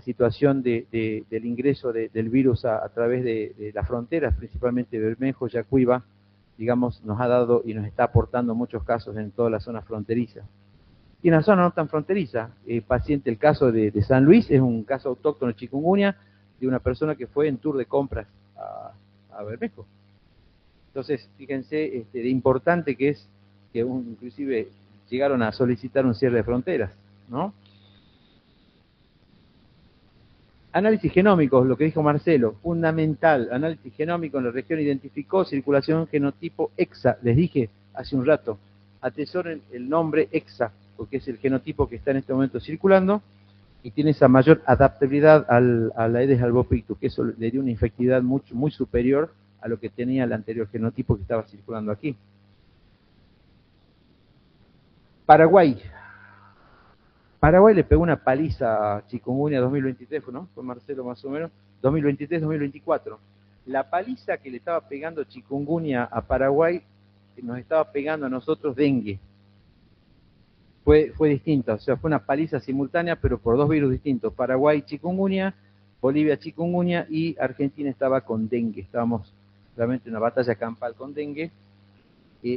situación del ingreso del virus a través de las fronteras, principalmente Bermejo, Yacuiba, digamos, nos ha dado y nos está aportando muchos casos en toda la zona fronteriza. Y en la zona no tan fronteriza, el caso de San Luis es un caso autóctono de chikungunya de una persona que fue en tour de compras a Bermejo. Entonces, fíjense de importante que es que inclusive llegaron a solicitar un cierre de fronteras, ¿no? Análisis genómico, lo que dijo Marcelo, fundamental. Análisis genómico en la región identificó circulación genotipo EXA. Les dije hace un rato, atesoren el nombre EXA, porque es el genotipo que está en este momento circulando. y tiene esa mayor adaptabilidad a la Aedes albopictus, que eso le dio una infectividad muy superior a lo que tenía el anterior genotipo que estaba circulando aquí. Paraguay. Paraguay le pegó una paliza a chikungunya 2023, ¿no? Fue Marcelo más o menos, 2023-2024. La paliza que le estaba pegando chikungunya a Paraguay, nos estaba pegando a nosotros dengue. Fue distinta, o sea, fue una paliza simultánea, pero por dos virus distintos. Paraguay chikungunya, Bolivia chikungunya y Argentina estaba con dengue. Estábamos realmente en una batalla campal con dengue.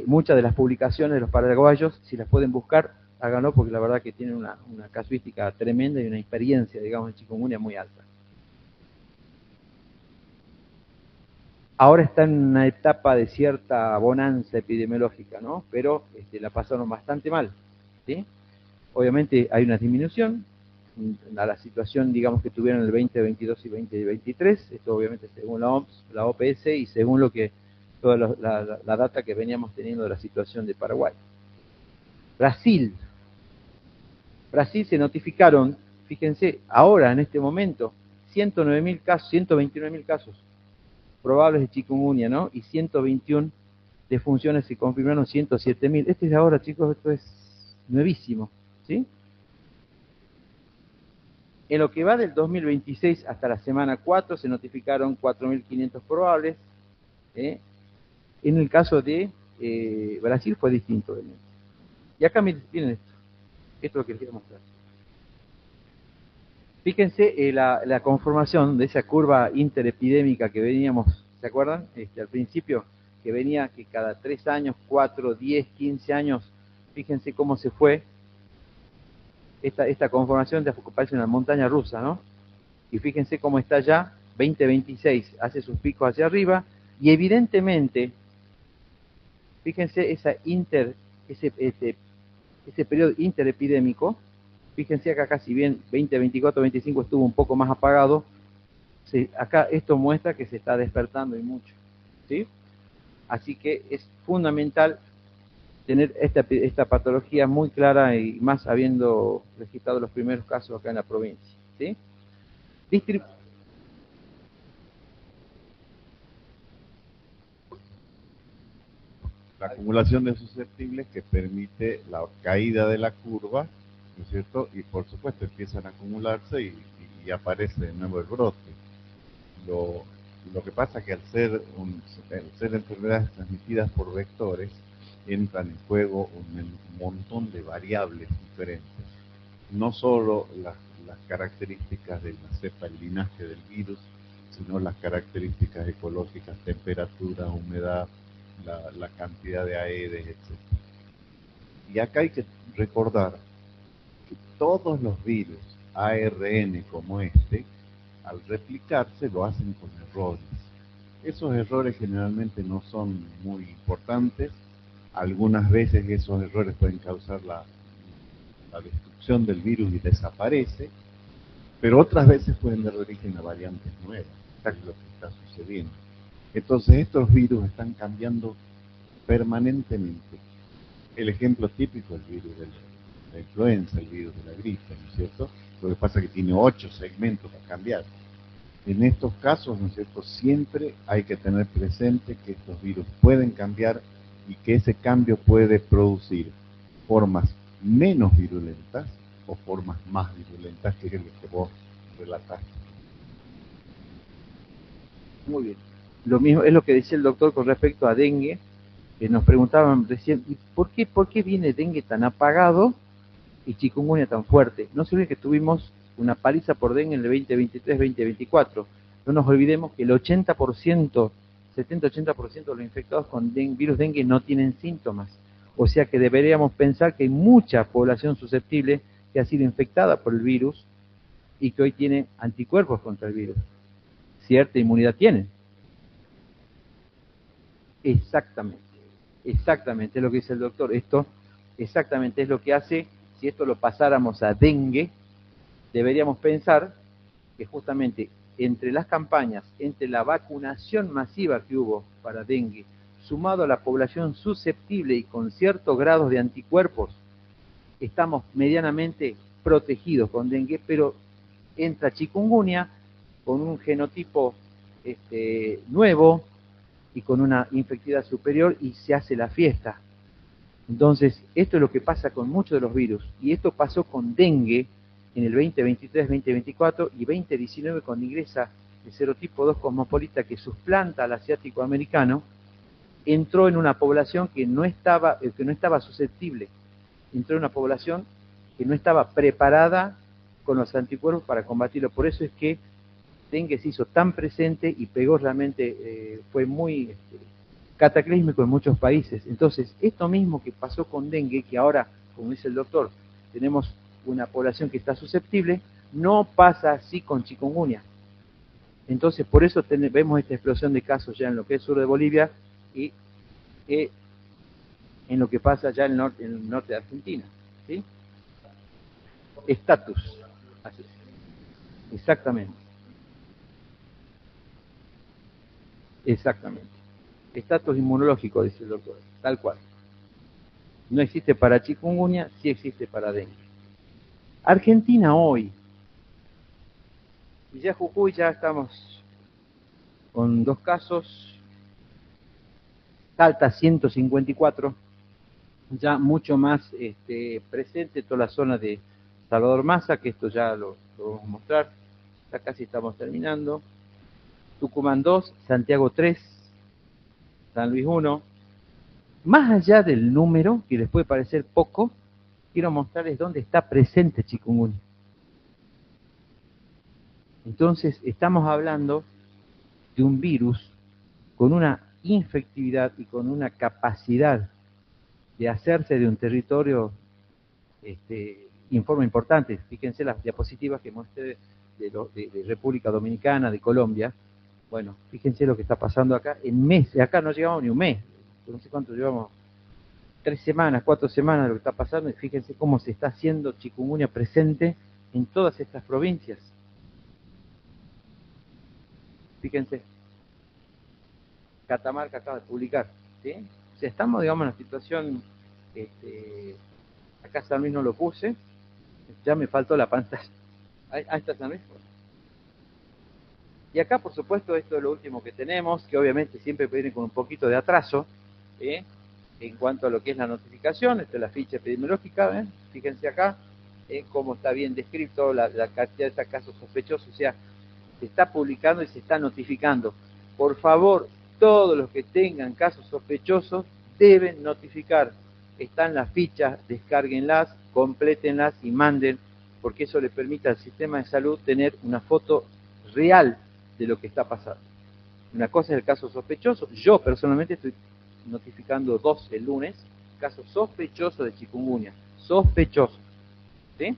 Muchas de las publicaciones de los paraguayos, si las pueden buscar, háganlo porque la verdad que tienen una casuística tremenda y una experiencia, digamos, en chikungunya muy alta. Ahora está en una etapa de cierta bonanza epidemiológica, ¿no? Pero la pasaron bastante mal, ¿sí? Obviamente hay una disminución a la situación, digamos, que tuvieron el 2022 y 2023, esto obviamente según la OMS, la OPS y según lo que toda la data que veníamos teniendo de la situación de Paraguay. Brasil se notificaron, fíjense, ahora en este momento, 109.000 casos, 129.000 casos probables de chikungunya, ¿no? Y 121 defunciones se confirmaron, 107.000. Este es de ahora, chicos, esto es nuevísimo, ¿sí? En lo que va del 2026 hasta la semana 4 se notificaron 4.500 probables. En el caso de Brasil fue distinto. Y acá miren esto. Esto es lo que les quiero mostrar. Fíjense la conformación de esa curva interepidémica que veníamos, ¿se acuerdan? Al principio, que venía que cada 3 años, 4, 10, 15 años, fíjense cómo se fue esta conformación de parece una montaña rusa, ¿no? Y fíjense cómo está ya, 2026, hace sus picos hacia arriba, y evidentemente, fíjense ese periodo interepidémico. Fíjense acá, si bien 2024, 25 estuvo un poco más apagado, acá esto muestra que se está despertando y mucho, ¿sí? Así que es fundamental tener esta patología muy clara y más habiendo registrado los primeros casos acá en la provincia, ¿sí? La acumulación de susceptibles que permite la caída de la curva, ¿no es cierto? Y por supuesto empiezan a acumularse y aparece de nuevo el brote. Lo que pasa es que al ser enfermedades transmitidas por vectores, entran en juego un montón de variables diferentes. No solo las características de la cepa, el linaje del virus, sino las características ecológicas, temperatura, humedad, la cantidad de Aedes, etc. Y acá hay que recordar que todos los virus ARN como al replicarse lo hacen con errores. Esos errores generalmente no son muy importantes. Algunas veces esos errores pueden causar la destrucción del virus y desaparece, pero otras veces pueden dar origen a variantes nuevas. Es lo que está sucediendo. Entonces estos virus están cambiando permanentemente. El ejemplo típico es el virus de la influenza, el virus de la gripe, ¿no es cierto? Lo que pasa es que tiene 8 segmentos a cambiar. En estos casos, ¿no es cierto?, siempre hay que tener presente que estos virus pueden cambiar y que ese cambio puede producir formas menos virulentas o formas más virulentas, que es lo que vos relataste. Muy bien. Lo mismo es lo que decía el doctor con respecto a dengue, que nos preguntaban recién, ¿y por qué viene dengue tan apagado y chikungunya tan fuerte? No se olviden que tuvimos una paliza por dengue en el 2023-2024. No nos olvidemos que el 80%, 70-80% de los infectados con virus dengue no tienen síntomas. O sea que deberíamos pensar que hay mucha población susceptible que ha sido infectada por el virus y que hoy tiene anticuerpos contra el virus. Cierta inmunidad tienen. Exactamente, es lo que dice el doctor. Esto exactamente es lo que hace. Si esto lo pasáramos a dengue, deberíamos pensar que justamente entre las campañas, entre la vacunación masiva que hubo para dengue, sumado a la población susceptible y con ciertos grados de anticuerpos, estamos medianamente protegidos con dengue, pero entra chikungunya con un genotipo nuevo y con una infectividad superior y se hace la fiesta. Entonces, esto es lo que pasa con muchos de los virus, y esto pasó con dengue en el 2023, 2024 y 2019 cuando ingresa el serotipo 2 cosmopolita que suplanta al asiático americano, entró en una población que no estaba susceptible, entró en una población que no estaba preparada con los anticuerpos para combatirlo. Por eso es que dengue se hizo tan presente y pegó realmente, fue muy cataclísmico en muchos países. Entonces, esto mismo que pasó con dengue, que ahora, como dice el doctor, tenemos una población que está susceptible, no pasa así con chikungunya. Entonces, por eso vemos esta explosión de casos ya en lo que es sur de Bolivia y en lo que pasa ya en el norte de Argentina. ¿Sí? Estatus. Exactamente. Exactamente. Estatus inmunológico, dice el doctor, tal cual. No existe para chikungunya, sí existe para dengue. Argentina hoy, y ya Jujuy ya estamos con 2 casos, Salta 154, ya mucho más presente toda la zona de Salvador Massa, que esto ya lo vamos a mostrar, ya casi estamos terminando. Tucumán 2, Santiago 3, San Luis 1. Más allá del número, que les puede parecer poco, quiero mostrarles dónde está presente chikungunya. Entonces, estamos hablando de un virus con una infectividad y con una capacidad de hacerse de un territorio en forma importante. Fíjense las diapositivas que mostré de República Dominicana, de Colombia. Bueno, fíjense lo que está pasando acá en meses. Acá no llegamos ni un mes, no sé cuánto llevamos, 3 semanas, 4 semanas de lo que está pasando, y fíjense cómo se está haciendo chikungunya presente en todas estas provincias. Fíjense, Catamarca acaba de publicar, ¿sí? O sea, estamos, digamos, en una situación, acá San Luis no lo puse, ya me faltó la pantalla. Ahí está San Luis. Y acá, por supuesto, esto es lo último que tenemos, que obviamente siempre viene con un poquito de atraso, en cuanto a lo que es la notificación. Esta es la ficha epidemiológica, fíjense acá, cómo está bien descrito la cantidad de estos casos sospechosos, o sea, se está publicando y se está notificando. Por favor, todos los que tengan casos sospechosos deben notificar. Están las fichas, descárguenlas, complétenlas y manden, porque eso le permite al sistema de salud tener una foto real de lo que está pasando. Una cosa es el caso sospechoso. Yo personalmente estoy notificando 2 el lunes, casos sospechosos de chikungunya, sospechosos, ¿sí?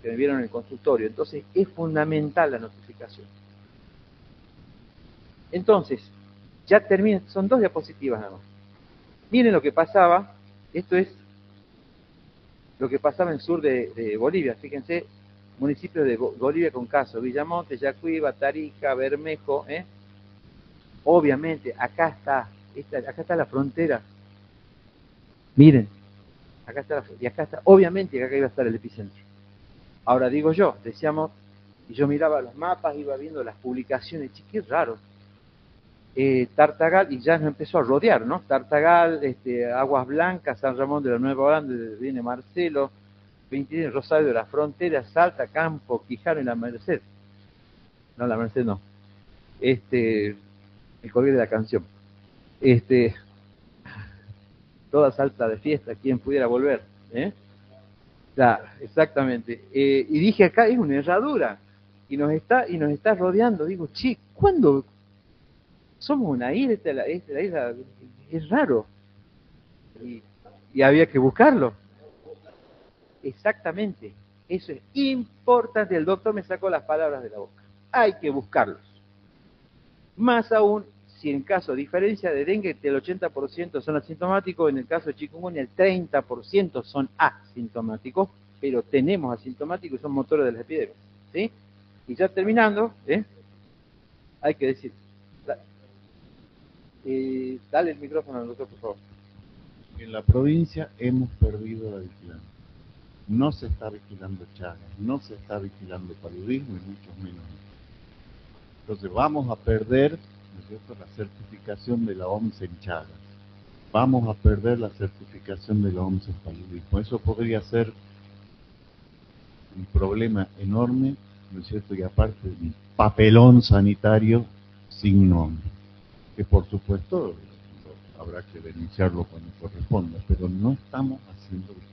Que me vieron en el consultorio. Entonces es fundamental la notificación. Entonces, ya termina, son 2 diapositivas nada más. Miren lo que pasaba, esto es lo que pasaba en sur de Bolivia, fíjense, municipios de Bolivia con casos, Villamonte, Yacuiba, Tarija, Bermejo, Obviamente, acá está la frontera. Miren, acá está y acá está, obviamente que acá iba a estar el epicentro. Ahora digo yo, decíamos, y yo miraba los mapas, iba viendo las publicaciones, qué raro. Tartagal, y ya nos empezó a rodear, ¿no? Tartagal, Aguas Blancas, San Ramón de la Nueva Holanda, viene Marcelo, 23, Rosario de la Frontera, Salta, Campo, Quijano y La Merced. No, La Merced no. El colgué de la canción. Toda Salta de fiesta, quien pudiera volver, Claro, exactamente. Y dije, acá es una herradura, y nos está rodeando. Digo, ¿cuándo? Somos una isla, la isla es raro. Y había que buscarlo. Exactamente. Eso es importante. El doctor me sacó las palabras de la boca. Hay que buscarlos. Más aún, si en caso de diferencia de dengue, el 80% son asintomáticos, en el caso de chikungunya el 30% son asintomáticos, pero tenemos asintomáticos y son motores de las epidemias. ¿Sí? Y ya terminando, hay que decir, dale el micrófono al doctor, por favor. En la provincia hemos perdido la vigilancia. no se está vigilando Chagas, no se está vigilando paludismo y mucho menos. Entonces vamos a perder, ¿no es cierto?, la certificación de la OMS en Chagas. Vamos a perder la certificación de la OMS en paludismo. Eso podría ser un problema enorme, ¿no es cierto?, y aparte un papelón sanitario sin nombre, que por supuesto habrá que denunciarlo cuando corresponda, pero no estamos haciendo bien.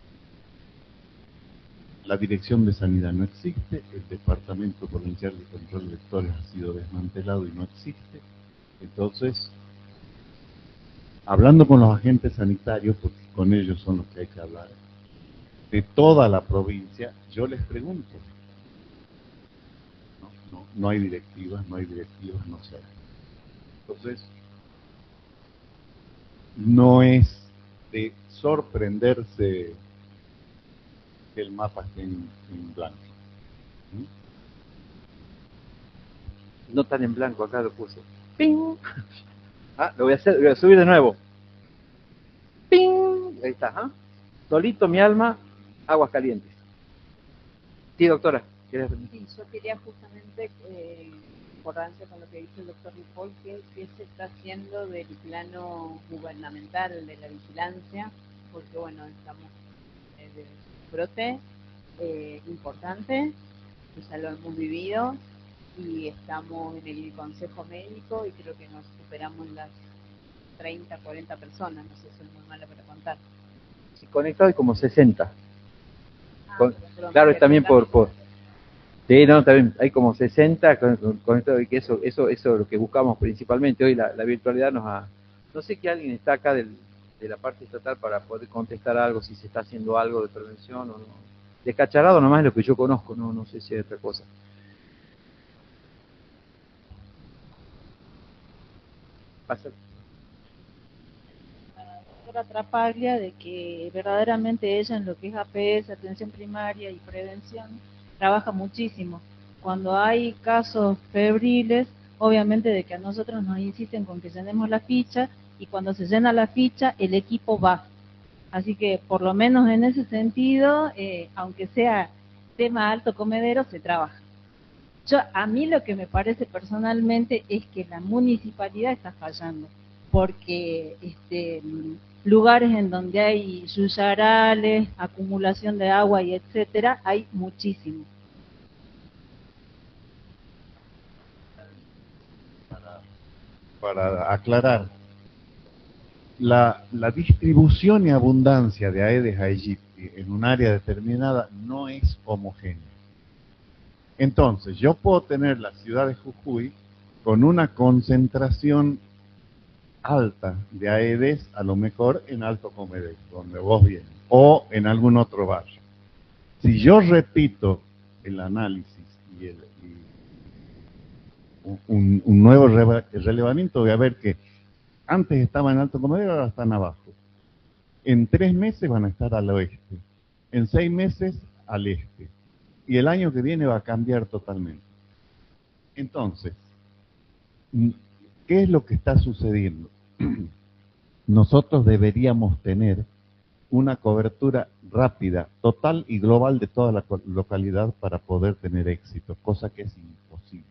La Dirección de Sanidad no existe, el Departamento Provincial de Control de Vectores ha sido desmantelado y no existe. Entonces, hablando con los agentes sanitarios, porque con ellos son los que hay que hablar, de toda la provincia, yo les pregunto, no hay directivas, no se hace. Entonces, no es de sorprenderse que el mapa esté en blanco. No tan en blanco, acá lo puse. ¡Ping! Ah, lo voy a hacer, voy a subir de nuevo. ¡Ping! Ahí está, ¿ah? Solito mi alma, aguas calientes. Sí, doctora. Sí, yo quería justamente, concordancia con lo que dice el doctor Ripoll, que se está haciendo del plano gubernamental de la vigilancia, porque bueno, estamos en el brote importante, ya lo hemos vivido, y estamos en el consejo médico y creo que nos superamos las 30, 40 personas, no sé, soy muy mala para contar. Sí, conectado hay como 60. Perdón, claro, también por sí, no, también hay como 60 conectados, y que eso es lo que buscamos principalmente. Hoy la virtualidad nos ha... No sé que alguien está acá de la parte estatal para poder contestar algo, si se está haciendo algo de prevención o no. Descacharado nomás es lo que yo conozco, no sé si hay otra cosa. Pasa. Trapaglia, de que verdaderamente ella en lo que es APS, atención primaria y prevención, trabaja muchísimo. Cuando hay casos febriles, obviamente de que a nosotros nos insisten con que llenemos la ficha, y cuando se llena la ficha, el equipo va. Así que por lo menos en ese sentido, aunque sea tema alto comedero, se trabaja. A mí lo que me parece personalmente es que la municipalidad está fallando, porque lugares en donde hay yuyarales, acumulación de agua y etcétera, hay muchísimo. Para aclarar, la distribución y abundancia de Aedes aegypti en un área determinada no es homogénea. Entonces, yo puedo tener la ciudad de Jujuy con una concentración alta de Aedes, a lo mejor en Alto Comedero, donde vos vienes, o en algún otro barrio. Si yo repito el análisis y un nuevo relevamiento, voy a ver que antes estaba en Alto Comedero, ahora están abajo. En 3 meses van a estar al oeste, en 6 meses al este, y el año que viene va a cambiar totalmente. Entonces, ¿qué es lo que está sucediendo? Nosotros deberíamos tener una cobertura rápida, total y global de toda la localidad para poder tener éxito, cosa que es imposible.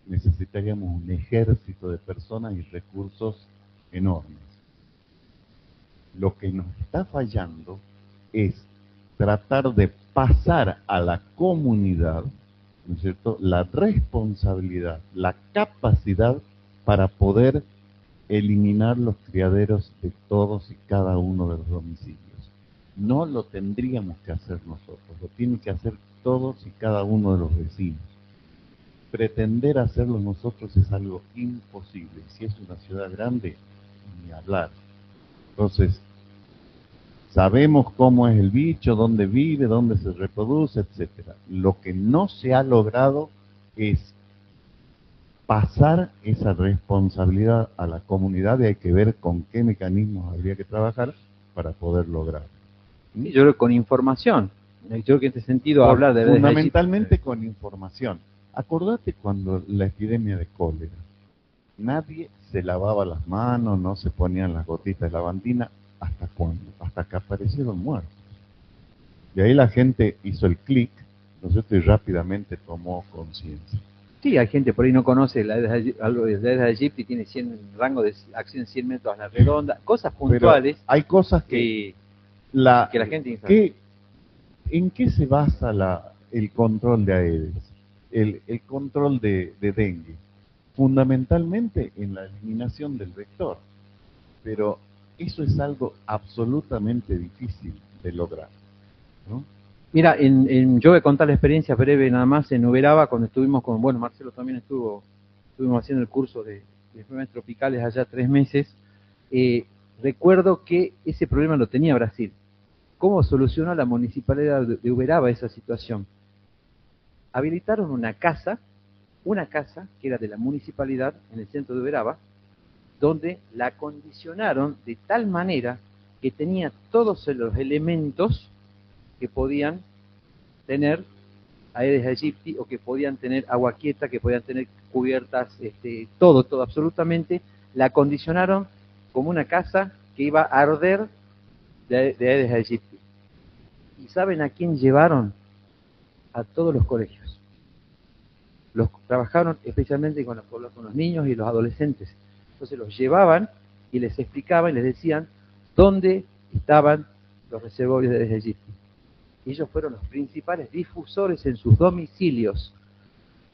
Necesitaríamos un ejército de personas y recursos enormes. Lo que nos está fallando es tratar de pasar a la comunidad, ¿no es cierto?, la responsabilidad, la capacidad para poder eliminar los criaderos de todos y cada uno de los domicilios. No lo tendríamos que hacer nosotros, lo tienen que hacer todos y cada uno de los vecinos. Pretender hacerlo nosotros es algo imposible. Si es una ciudad grande, ni hablar. Entonces, sabemos cómo es el bicho, dónde vive, dónde se reproduce, etcétera. Lo que no se ha logrado es pasar esa responsabilidad a la comunidad, y hay que ver con qué mecanismos habría que trabajar para poder lograrlo. Yo creo que con información. Yo creo que en este sentido hablar de... Fundamentalmente con información. Acordate cuando la epidemia de cólera, nadie se lavaba las manos, no se ponían las gotitas de lavandina. ¿Hasta cuándo? Hasta que aparecieron muertos. Y ahí la gente hizo el clic, ¿no es cierto? Y rápidamente tomó conciencia. Sí, hay gente por ahí no conoce algo de la edad de Egipto y tiene 100, rango de acción 100 metros a la redonda, cosas puntuales. Pero hay cosas que la gente sabe. ¿En qué se basa el control de Aedes? El control de dengue. Fundamentalmente en la eliminación del vector. Pero eso es algo absolutamente difícil de lograr, ¿no? Mira, yo voy a contar la experiencia breve nada más en Uberaba, cuando estuvimos con, Marcelo también estuvimos haciendo el curso de enfermedades tropicales allá 3 meses. Recuerdo que ese problema lo tenía Brasil. ¿Cómo solucionó la municipalidad de Uberaba esa situación? Habilitaron una casa que era de la municipalidad en el centro de Uberaba, donde la acondicionaron de tal manera que tenía todos los elementos que podían tener Aedes aegypti o que podían tener agua quieta, que podían tener cubiertas, todo, absolutamente. La acondicionaron como una casa que iba a arder de Aedes aegypti. ¿Y saben a quién llevaron? A todos los colegios. Trabajaron especialmente con los niños y los adolescentes. Entonces los llevaban y les explicaban y les decían dónde estaban los reservorios de Aedes aegypti. Ellos fueron los principales difusores en sus domicilios.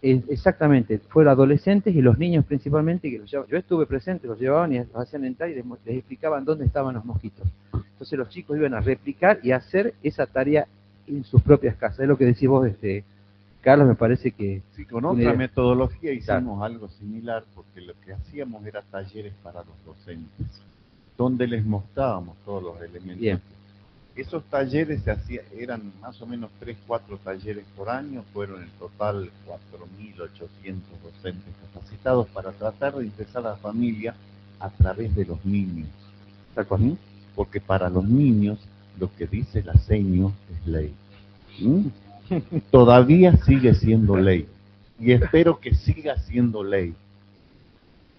Exactamente, fueron adolescentes y los niños principalmente que los llevaban. Yo estuve presente, los llevaban y los hacían entrar y les explicaban dónde estaban los mosquitos. Entonces los chicos iban a replicar y hacer esa tarea en sus propias casas. Es lo que decís vos, Carlos, me parece que... Sí, con otra metodología hicimos algo similar, porque lo que hacíamos era talleres para los docentes, donde les mostrábamos todos los elementos. Bien. Esos talleres eran más o menos 3-4 talleres por año, fueron en total 4.800 docentes capacitados para tratar de ingresar a la familia a través de los niños. ¿Tal cual? Porque para los niños lo que dice la seño es ley. Todavía sigue siendo ley y espero que siga siendo ley.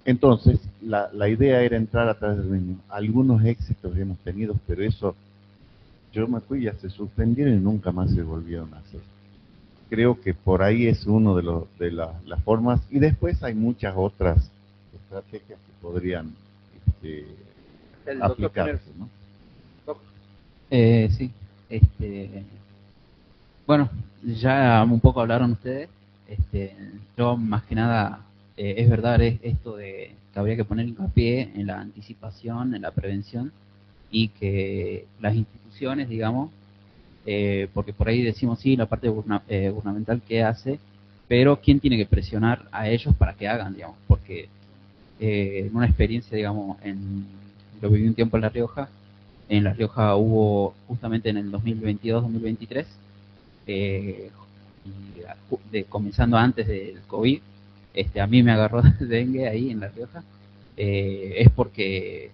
Entonces, la idea era entrar a través del niño. Algunos éxitos hemos tenido, pero eso... Yo me fui, ya se suspendieron y nunca más se volvieron a hacer. Creo que por ahí es uno de las formas, y después hay muchas otras estrategias que podrían aplicarse, ¿no? Sí, bueno, ya un poco hablaron ustedes. Yo más que nada, es verdad esto de que habría que poner hincapié en la anticipación, en la prevención, y que las instituciones, digamos, porque por ahí decimos sí, la parte gubernamental que hace, pero ¿quién tiene que presionar a ellos para que hagan, digamos? Porque en una experiencia, digamos, lo viví un tiempo en La Rioja. En La Rioja hubo justamente en el 2022-2023, comenzando antes del COVID, a mí me agarró dengue ahí en La Rioja. Es porque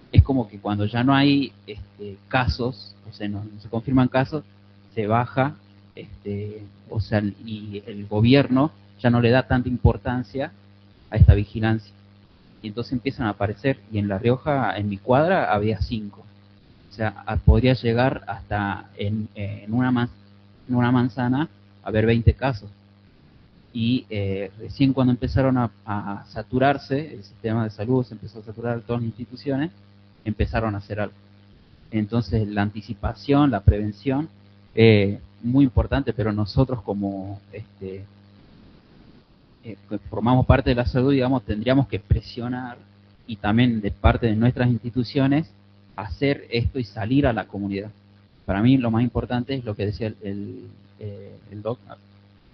es como que cuando ya no hay casos, o sea, no se confirman casos, se baja, o sea, y el gobierno ya no le da tanta importancia a esta vigilancia. Y entonces empiezan a aparecer, y en La Rioja, en mi cuadra, había 5. O sea, podría llegar hasta en una manzana a haber 20 casos. Y recién cuando empezaron a saturarse, el sistema de salud se empezó a saturar todas las instituciones, empezaron a hacer algo. Entonces la anticipación, la prevención, muy importante, pero nosotros como que formamos parte de la salud, digamos, tendríamos que presionar, y también de parte de nuestras instituciones, hacer esto y salir a la comunidad. Para mí lo más importante es lo que decía el doc,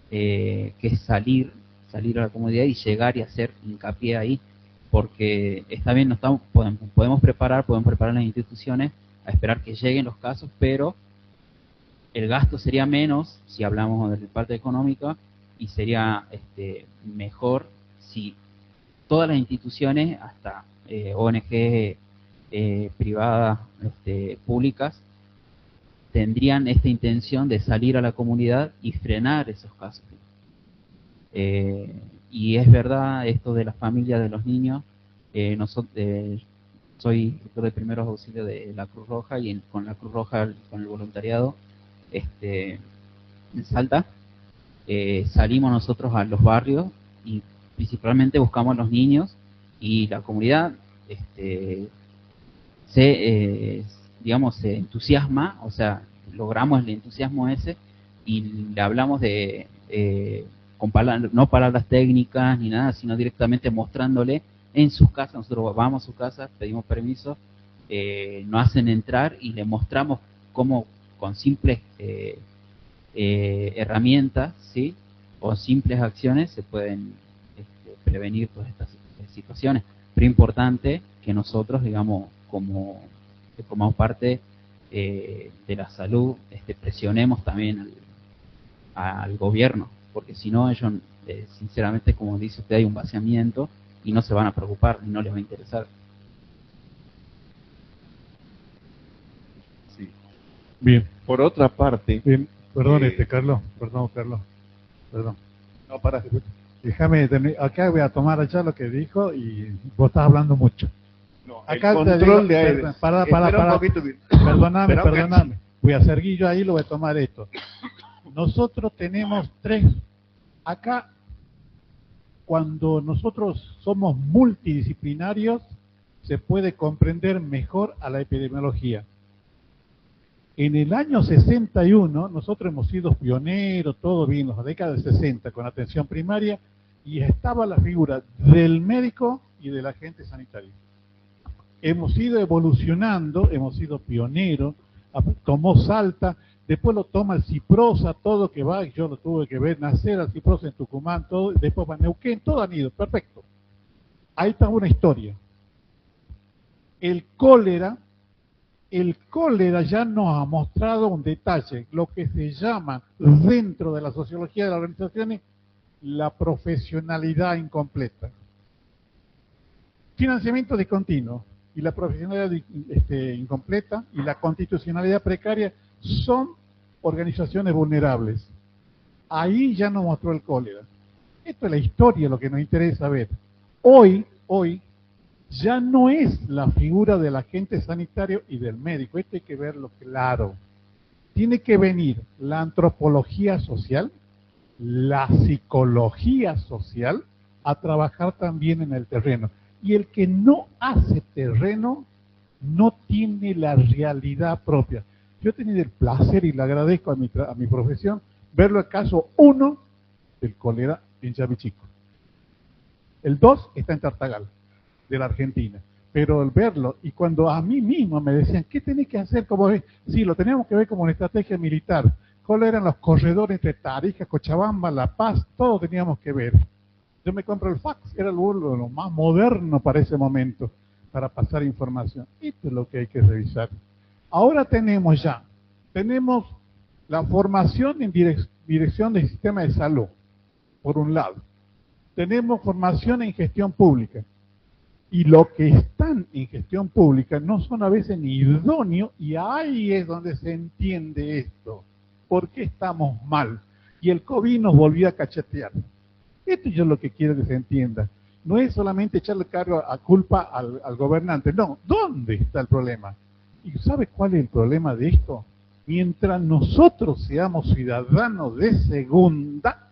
que es salir a la comunidad y llegar y hacer hincapié ahí, porque está bien, podemos preparar las instituciones a esperar que lleguen los casos, pero el gasto sería menos si hablamos de la parte económica, y sería mejor si todas las instituciones, hasta ONG privadas, públicas, tendrían esta intención de salir a la comunidad y frenar esos casos. Y es verdad esto de las familias de los niños. Soy director de primeros auxilios de la Cruz Roja, y con la Cruz Roja, con el voluntariado, en Salta, salimos nosotros a los barrios y principalmente buscamos a los niños, y la comunidad digamos, se entusiasma, o sea, logramos el entusiasmo ese, y le hablamos con no palabras técnicas ni nada, sino directamente mostrándole en sus casas. Nosotros vamos a su casa, pedimos permiso, nos hacen entrar y le mostramos cómo con simples herramientas, ¿sí?, o simples acciones se pueden prevenir todas estas situaciones. Pero es importante que nosotros, digamos, como que formamos parte de la salud, presionemos también al gobierno, porque si no ellos, sinceramente, como dice usted, hay un vaciamiento y no se van a preocupar y no les va a interesar. Sí. Bien. Por otra parte... Bien. Perdón, Carlos. Perdón. No, para. Déjame terminar. Acá voy a tomar allá lo que dijo y vos estás hablando mucho. No, acá el control de aire. Para. Perdóname. Voy a hacer guillo ahí, lo voy a tomar esto. Nosotros tenemos tres. Acá, cuando nosotros somos multidisciplinarios, se puede comprender mejor a la epidemiología. En el año 61, nosotros hemos sido pioneros, todo bien, en la década del 60, con atención primaria, y estaba la figura del médico y del agente sanitario. Hemos ido evolucionando, hemos sido pioneros, tomó Salta, después lo toma el Ciprosa, todo que va, yo lo tuve que ver nacer al Ciprosa en Tucumán, todo, después va a Neuquén, todo han ido, perfecto. Ahí está una historia. El cólera ya nos ha mostrado un detalle, lo que se llama dentro de la sociología de las organizaciones la profesionalidad incompleta. Financiamiento discontinuo y la profesionalidad incompleta y la constitucionalidad precaria son organizaciones vulnerables. Ahí ya nos mostró el cólera. Esto es la historia, lo que nos interesa ver. Hoy, ya no es la figura del agente sanitario y del médico. Esto hay que verlo claro. Tiene que venir la antropología social, la psicología social, a trabajar también en el terreno. Y el que no hace terreno no tiene la realidad propia. Yo he tenido el placer, y le agradezco a mi profesión, verlo el caso 1 del cólera en Yavichico. El 2 está en Tartagal, de la Argentina. Pero al verlo, y cuando a mí mismo me decían, ¿qué tenés que hacer? Como es? Sí, lo teníamos que ver como una estrategia militar. ¿Cuáles eran los corredores entre Tarija, Cochabamba, La Paz? Todo teníamos que ver. Yo me compro el fax, era lo más moderno para ese momento, para pasar información. Esto es lo que hay que revisar. Ahora tenemos la formación en dirección del sistema de salud, por un lado. Tenemos formación en gestión pública. Y lo que están en gestión pública no son a veces ni idóneos, y ahí es donde se entiende esto. ¿Por qué estamos mal? Y el COVID nos volvió a cachetear. Esto yo lo que quiero que se entienda. No es solamente echarle cargo a culpa al gobernante. No, ¿dónde está el problema? ¿Y sabe cuál es el problema de esto? Mientras nosotros seamos ciudadanos de segunda,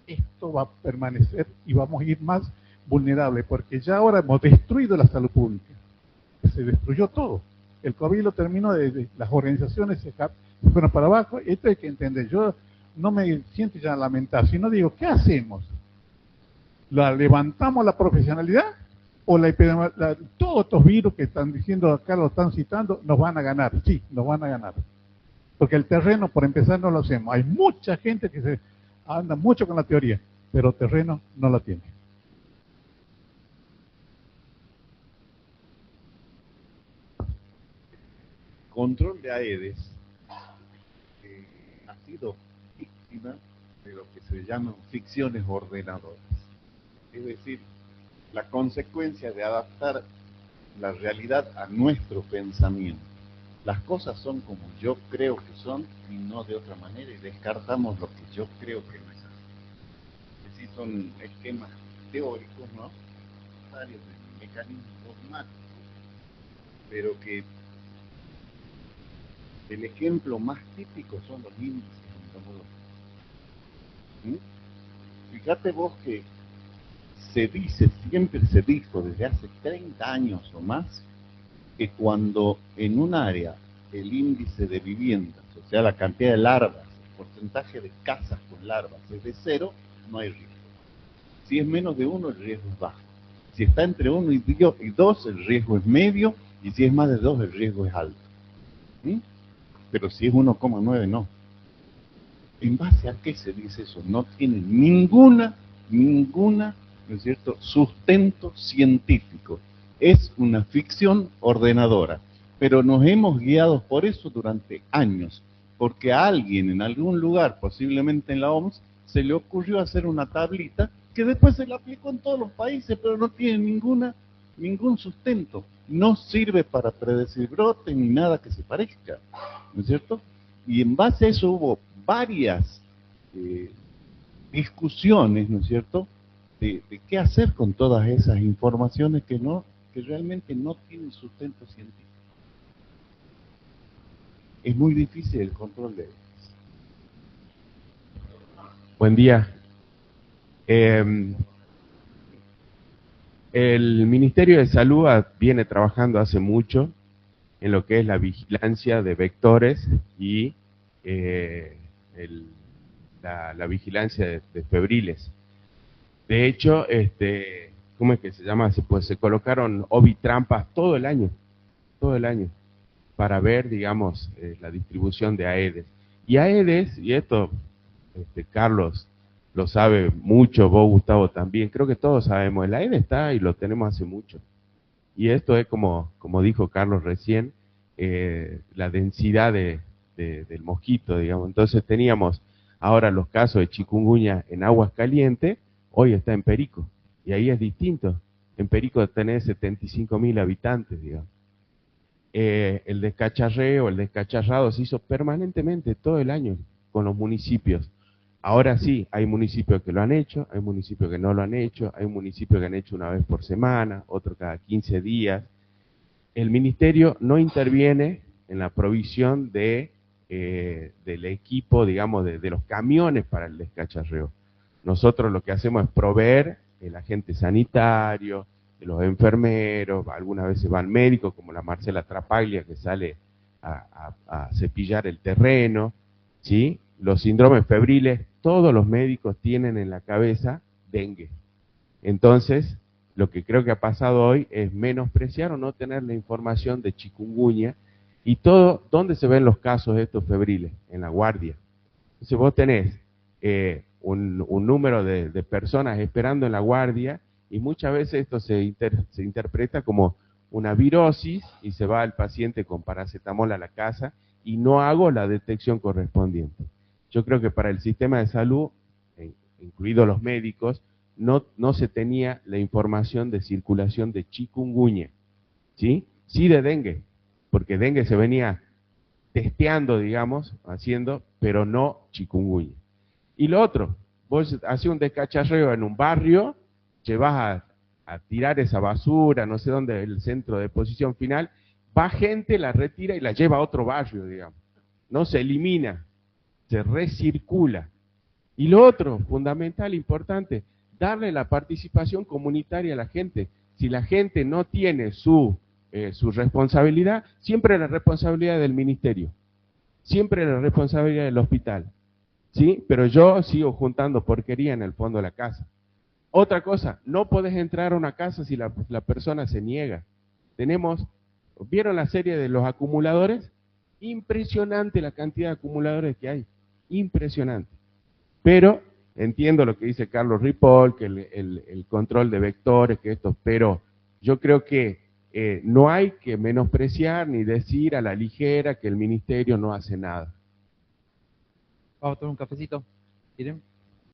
esto va a permanecer y vamos a ir más vulnerables, porque ya ahora hemos destruido la salud pública. Se destruyó todo. El COVID lo terminó, las organizaciones se fueron para abajo. Esto hay que entender. Yo no me siento ya a lamentar, sino digo, ¿qué hacemos? ¿Levantamos la profesionalidad? ¿O todos estos virus que están diciendo acá, lo están citando, nos van a ganar? Sí, nos van a ganar. Porque el terreno, por empezar, no lo hacemos. Hay mucha gente que se anda mucho con la teoría, pero terreno no la tiene. Control de Aedes ha sido víctima de lo que se llaman ficciones ordenadoras. Es decir, la consecuencia de adaptar la realidad a nuestro pensamiento. Las cosas son como yo creo que son y no de otra manera, y descartamos lo que yo creo que no es así. Es decir, son esquemas teóricos, ¿no? Varios mecanismos dogmáticos, pero que El ejemplo más típico son los índices entomológicos. Fíjate vos que se dice, siempre se dijo desde hace 30 años o más, que cuando en un área el índice de viviendas, o sea, la cantidad de larvas, el porcentaje de casas con larvas es de 0, no hay riesgo. Si es menos de 1, el riesgo es bajo. Si está entre 1 y 2, el riesgo es medio, y si es más de 2, el riesgo es alto. Pero si es 1,9, no. ¿En base a qué se dice eso? No tiene ninguna, ¿no es cierto?, sustento científico. Es una ficción ordenadora, pero nos hemos guiado por eso durante años, porque a alguien en algún lugar, posiblemente en la OMS, se le ocurrió hacer una tablita que después se la aplicó en todos los países, pero no tiene ningún sustento. No sirve para predecir brotes ni nada que se parezca, ¿no es cierto? Y en base a eso hubo varias discusiones, ¿no es cierto?, de qué hacer con todas esas informaciones que realmente no tienen sustento científico. Es muy difícil el control de ellas. Buen día. El Ministerio de Salud viene trabajando hace mucho en lo que es la vigilancia de vectores y la vigilancia de febriles. De hecho, ¿cómo es que se llama? Se colocaron ovitrampas todo el año, para ver, digamos, la distribución de Aedes. Y Aedes, y esto Carlos lo sabe mucho, vos Gustavo también, creo que todos sabemos, el Aedes está y lo tenemos hace mucho. Y esto es como dijo Carlos recién, la densidad del mosquito, digamos. Entonces teníamos ahora los casos de chikungunya en Aguas Calientes, hoy está en Perico, y ahí es distinto. En Perico tenés 75.000 habitantes, digamos. El descacharreo, el descacharrado se hizo permanentemente todo el año con los municipios. Ahora sí, hay municipios que lo han hecho, hay municipios que no lo han hecho, hay municipios que han hecho una vez por semana, otro cada 15 días. El ministerio no interviene en la provisión del equipo, digamos, de los camiones para el descacharreo. Nosotros lo que hacemos es proveer el agente sanitario, de los enfermeros, algunas veces van médicos, como la Marcela Trapaglia, que sale a cepillar el terreno, ¿sí? Los síndromes febriles, todos los médicos tienen en la cabeza dengue. Entonces, lo que creo que ha pasado hoy es menospreciar o no tener la información de chikungunya y todo. ¿Dónde se ven los casos de estos febriles? En la guardia. Entonces vos tenés un número de personas esperando en la guardia y muchas veces esto se interpreta como una virosis y se va el paciente con paracetamol a la casa y no hago la detección correspondiente. Yo creo que para el sistema de salud, incluidos los médicos, no se tenía la información de circulación de chikungunya, ¿sí? Sí de dengue, porque dengue se venía testeando, digamos, haciendo, pero no chikungunya. Y lo otro, vos haces un descacharreo en un barrio, llevas a tirar esa basura, no sé dónde, el centro de deposición final, va gente, la retira y la lleva a otro barrio, digamos. No se elimina, se recircula. Y lo otro, fundamental, importante, darle la participación comunitaria a la gente. Si la gente no tiene su responsabilidad, siempre la responsabilidad del ministerio, siempre la responsabilidad del hospital, ¿sí? Pero yo sigo juntando porquería en el fondo de la casa. Otra cosa, no podés entrar a una casa si la persona se niega. ¿Vieron la serie de los acumuladores? Impresionante la cantidad de acumuladores que hay, impresionante. Pero entiendo lo que dice Carlos Ripoll, que el control de vectores, que esto, pero yo creo que no hay que menospreciar ni decir a la ligera que el ministerio no hace nada. Vamos a tomar un cafecito, ¿quieren?